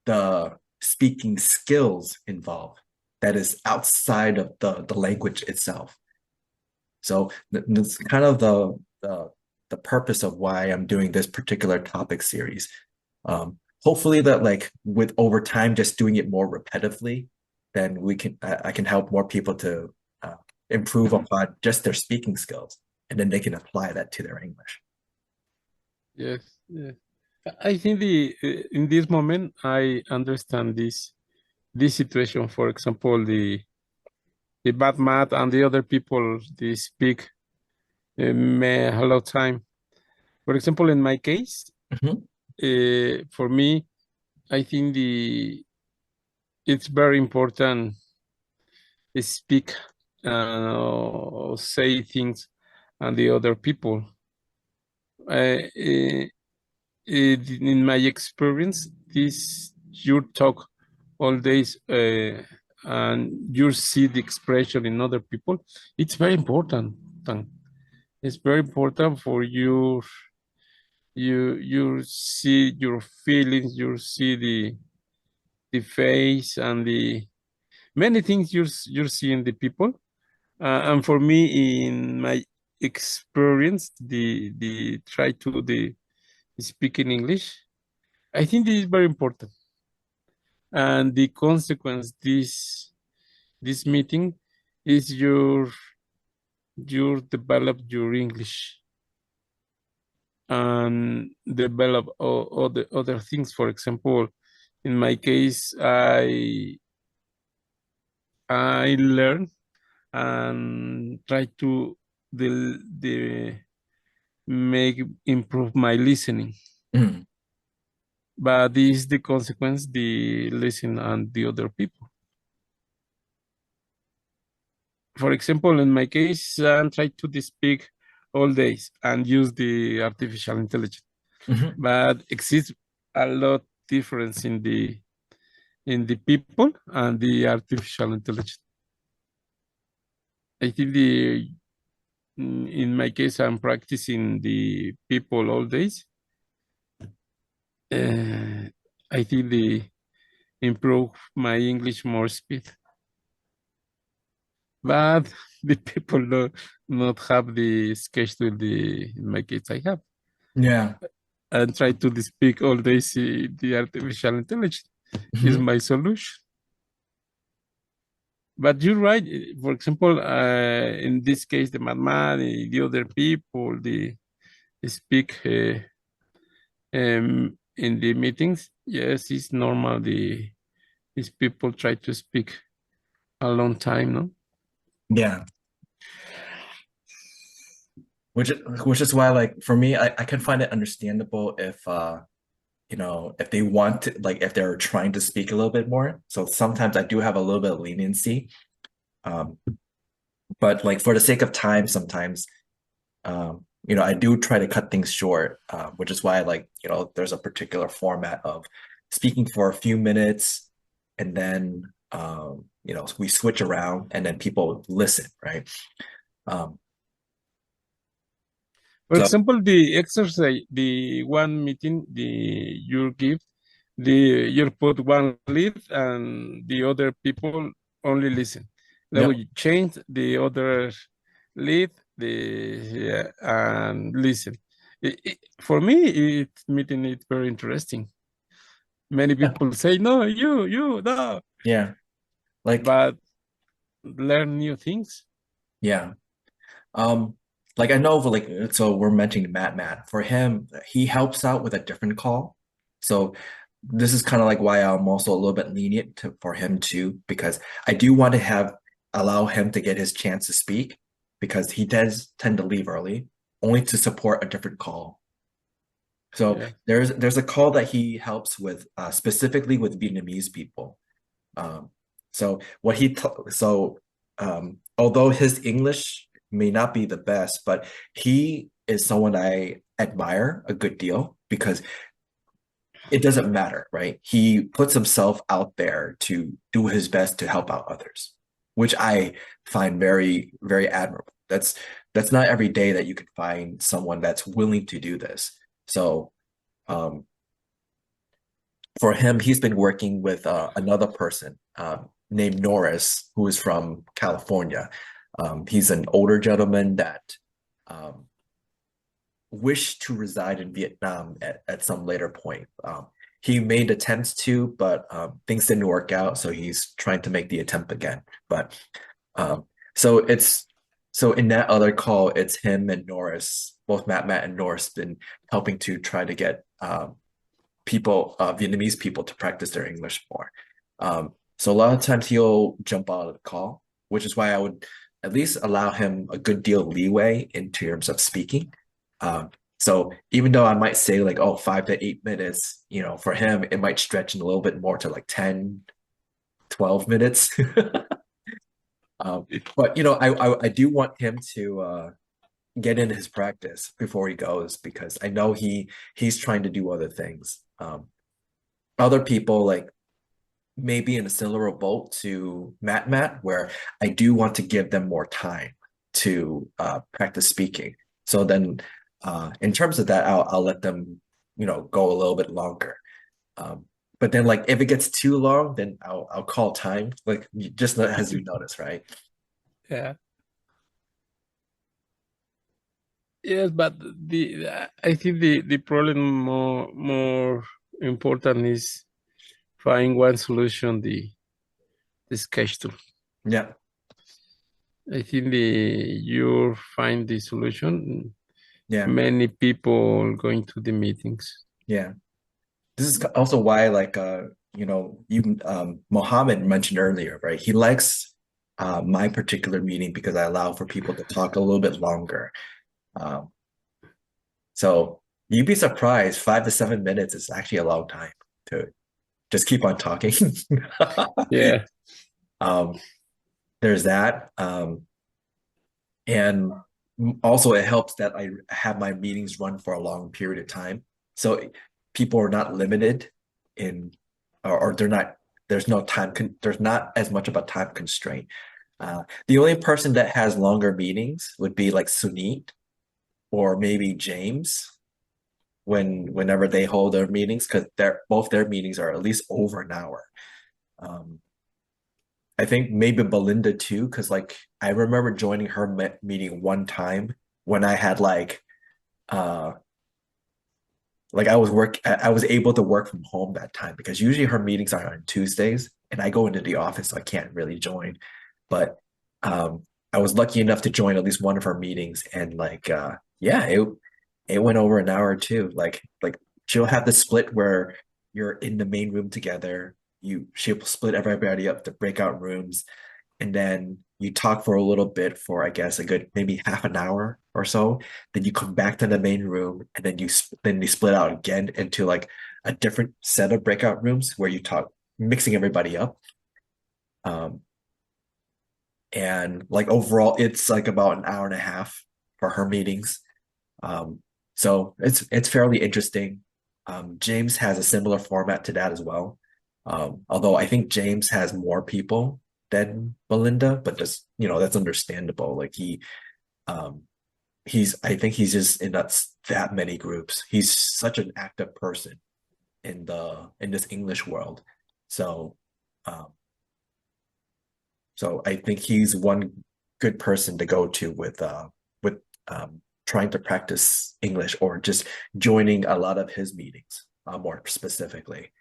the speaking skills involved that is outside of the language itself. So that's kind of the purpose of why I'm doing this particular topic series. Hopefully that like with over time, just doing it more repetitively, then I can help more people to improve upon just their speaking skills, and then they can apply that to their English. Yes, yes. I think in this moment I understand this situation. For example, the bad math and the other people they speak a lot of time. For example, in my case, for me, I think it's very important to speak or say things and the other people. In my experience, you talk all days and you see the expression in other people. It's very important. It's very important for you. You see your feelings. You see the face and the many things you see in the people. And for me, in my experience, the try to the speak in English, I think this is very important. And the consequence this meeting is you develop your English and develop all the other things. For example, in my case, I learn and try to improve my listening. But this is the consequence, the listen and the other people. For example, in my case, I'm trying to speak all days and use the artificial intelligence. But exists a lot difference in the people and the artificial intelligence. I think in my case, I'm practicing the people all days. I think they improve my English more speed. But the people not have the schedule in my case I have. Yeah. And try to speak all days the artificial intelligence is my solution. But you're right. For example, in this case, the mathematics, the other people, they speak in the meetings. Yes, it's normal. These people try to speak a long time, no? Yeah. Which is why, like, for me, I can find it understandable if you know, if they want to, like, if they're trying to speak a little bit more. So sometimes I do have a little bit of leniency. But like for the sake of time, sometimes you know, I do try to cut things short, which is why, like, you know, there's a particular format of speaking for a few minutes, and then you know, we switch around, and then people listen, right? For example, the exercise, the one meeting, you give, you put one lead and the other people only listen. Then you change the other lead and listen. For me, meeting is very interesting. Many people say, no, you, no. Yeah. Like, but learn new things. Yeah. Like I know, like, so we're mentioning Matt. For him, he helps out with a different call. So this is kind of like why I'm also a little bit lenient for him too, because I do want to allow him to get his chance to speak, because he does tend to leave early. only to support a different call. So Yeah. there's a call that he helps with specifically with Vietnamese people. So what he although his English may not be the best, but he is someone I admire a good deal because it doesn't matter, right? He puts himself out there to do his best to help out others, which I find very, very admirable. That's not every day that you can find someone that's willing to do this. So for him, he's been working with another person named Norris, who is from California. He's an older gentleman that wished to reside in Vietnam at some later point. He made attempts to, but things didn't work out, so he's trying to make the attempt again. But so in that other call, it's him and Norris, both Matt and Norris, been helping to try to get Vietnamese people to practice their English more. So a lot of times he'll jump out of the call, which is why I would at least allow him a good deal of leeway in terms of speaking. So even though I might say like, 5 to 8 minutes, for him, it might stretch in a little bit more to like 10, 12 minutes. But I do want him to get in his practice before he goes, because I know he's trying to do other things. Other people like maybe in a similar boat to Matt, where I do want to give them more time to practice speaking. So then in terms of that, I'll let them, go a little bit longer. But then like if it gets too long, then I'll call time, like just as you notice, right? Yeah. Yes, but I think the problem more important is find one solution, the schedule. Yeah. I think you find the solution. Yeah. Many people going to the meetings. Yeah. This is also why, like, Mohammed mentioned earlier, right? He likes my particular meeting because I allow for people to talk a little bit longer. So you'd be surprised, 5 to 7 minutes is actually a long time to just keep on talking. Yeah. There's that. And also it helps that I have my meetings run for a long period of time. So people are not limited in, or there's not as much of a time constraint. The only person that has longer meetings would be like Sunit or maybe James whenever they hold their meetings, because both their meetings are at least over an hour. I think maybe Belinda too, because like I remember joining her meeting one time when I had I was able to work from home that time, because usually her meetings are on Tuesdays and I go into the office, so I can't really join. But I was lucky enough to join at least one of her meetings, and it went over an hour too. Like she'll have the split where you're in the main room together. She'll split everybody up to breakout rooms, and then you talk for a little bit for, I guess, a good maybe half an hour or so. Then you come back to the main room, and then you split out again into like a different set of breakout rooms where you talk, mixing everybody up. And like overall, it's like about an hour and a half for her meetings. So it's fairly interesting. James has a similar format to that as well. Although I think James has more people than Belinda, but just, that's understandable. Like I think he's just in that many groups. He's such an active person in this English world. So I think he's one good person to go to with trying to practice English, or just joining a lot of his meetings, more specifically.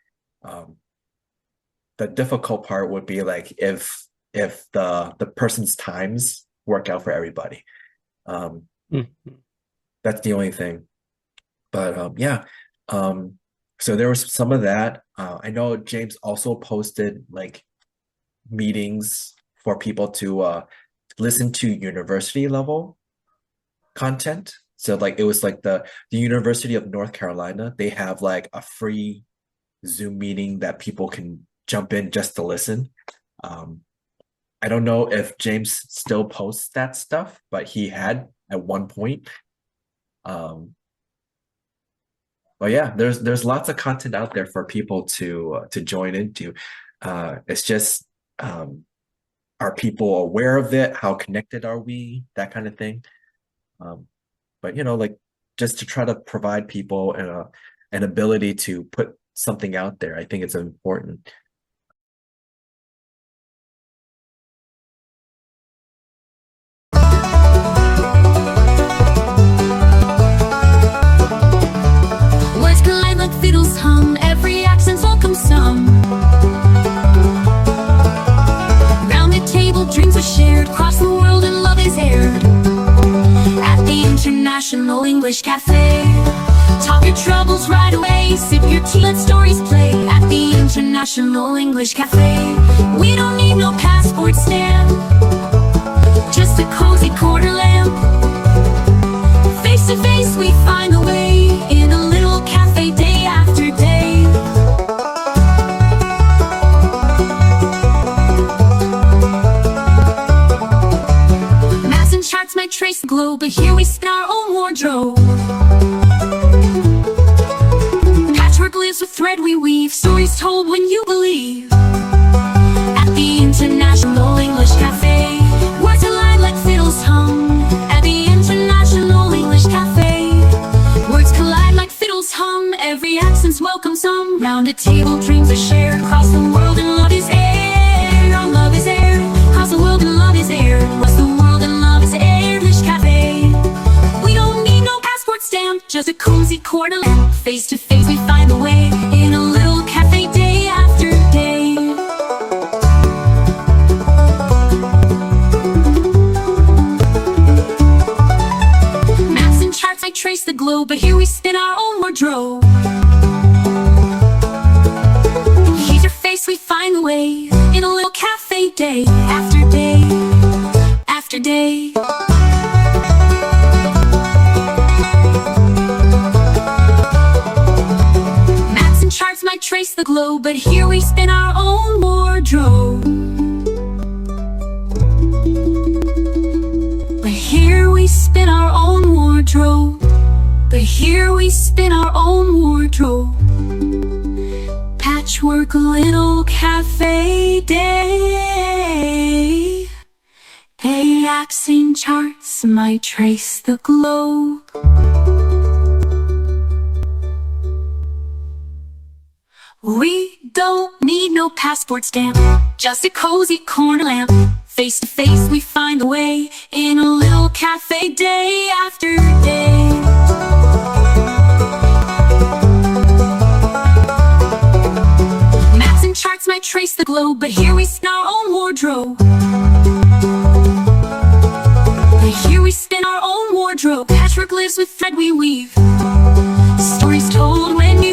The difficult part would be like if the person's times work out for everybody. That's the only thing. But so there was some of that. I know James also posted like meetings for people to listen to university level content. So like it was like the University of North Carolina, they have like a free Zoom meeting that people can jump in just to listen. I don't know if James still posts that stuff, but he had at one point. But yeah, there's lots of content out there for people to join into. It's just are people aware of it? How connected are we? That kind of thing. But you know, like just to try to provide people an ability to put something out there, I think it's important. Words collide like fiddles hum, every accent's welcome some. Round the table, dreams are shared, across the world and love is aired. At the International English Cafe, talk your troubles right away, sip your tea, let stories play. At the International English Cafe, we don't need no passport stamp, just a cozy quarter lamp. Face to face we find a way, in a little cafe day after day. Maps and charts might trace the globe, but here we spin our own wardrobe. Patchwork lives with thread we weave, stories told when you believe. At the International English Cafe, words align like fiddles hum. At the International English Cafe, words collide like fiddles hum, every accent's welcome some. Round a table, dreams are shared, across the world and love is aired. Our love is aired, across the world and love is aired. Across the world and love is aired. English Cafe, we don't need no passport stamp, just a cozy quarter lamp. Face to face we find a way, in a little cafe day after day. Maps and charts might trace the globe, but here we spin our own wardrobe. Here's your face, we find a way, in a little cafe day after day after day. Maps and charts might trace the globe, but here we spin our own wardrobe. But here we spin our own wardrobe. But here we spin our own wardrobe. Patchwork little cafe day. Hey, accent charts might trace the globe. We don't need no passport stamp, just a cozy corner lamp. Face to face we find a way, in a little cafe day after day. Maps and charts might trace the globe, but here we spin our own wardrobe. But here we spin our own wardrobe. Patchwork lives with thread we weave, stories told when you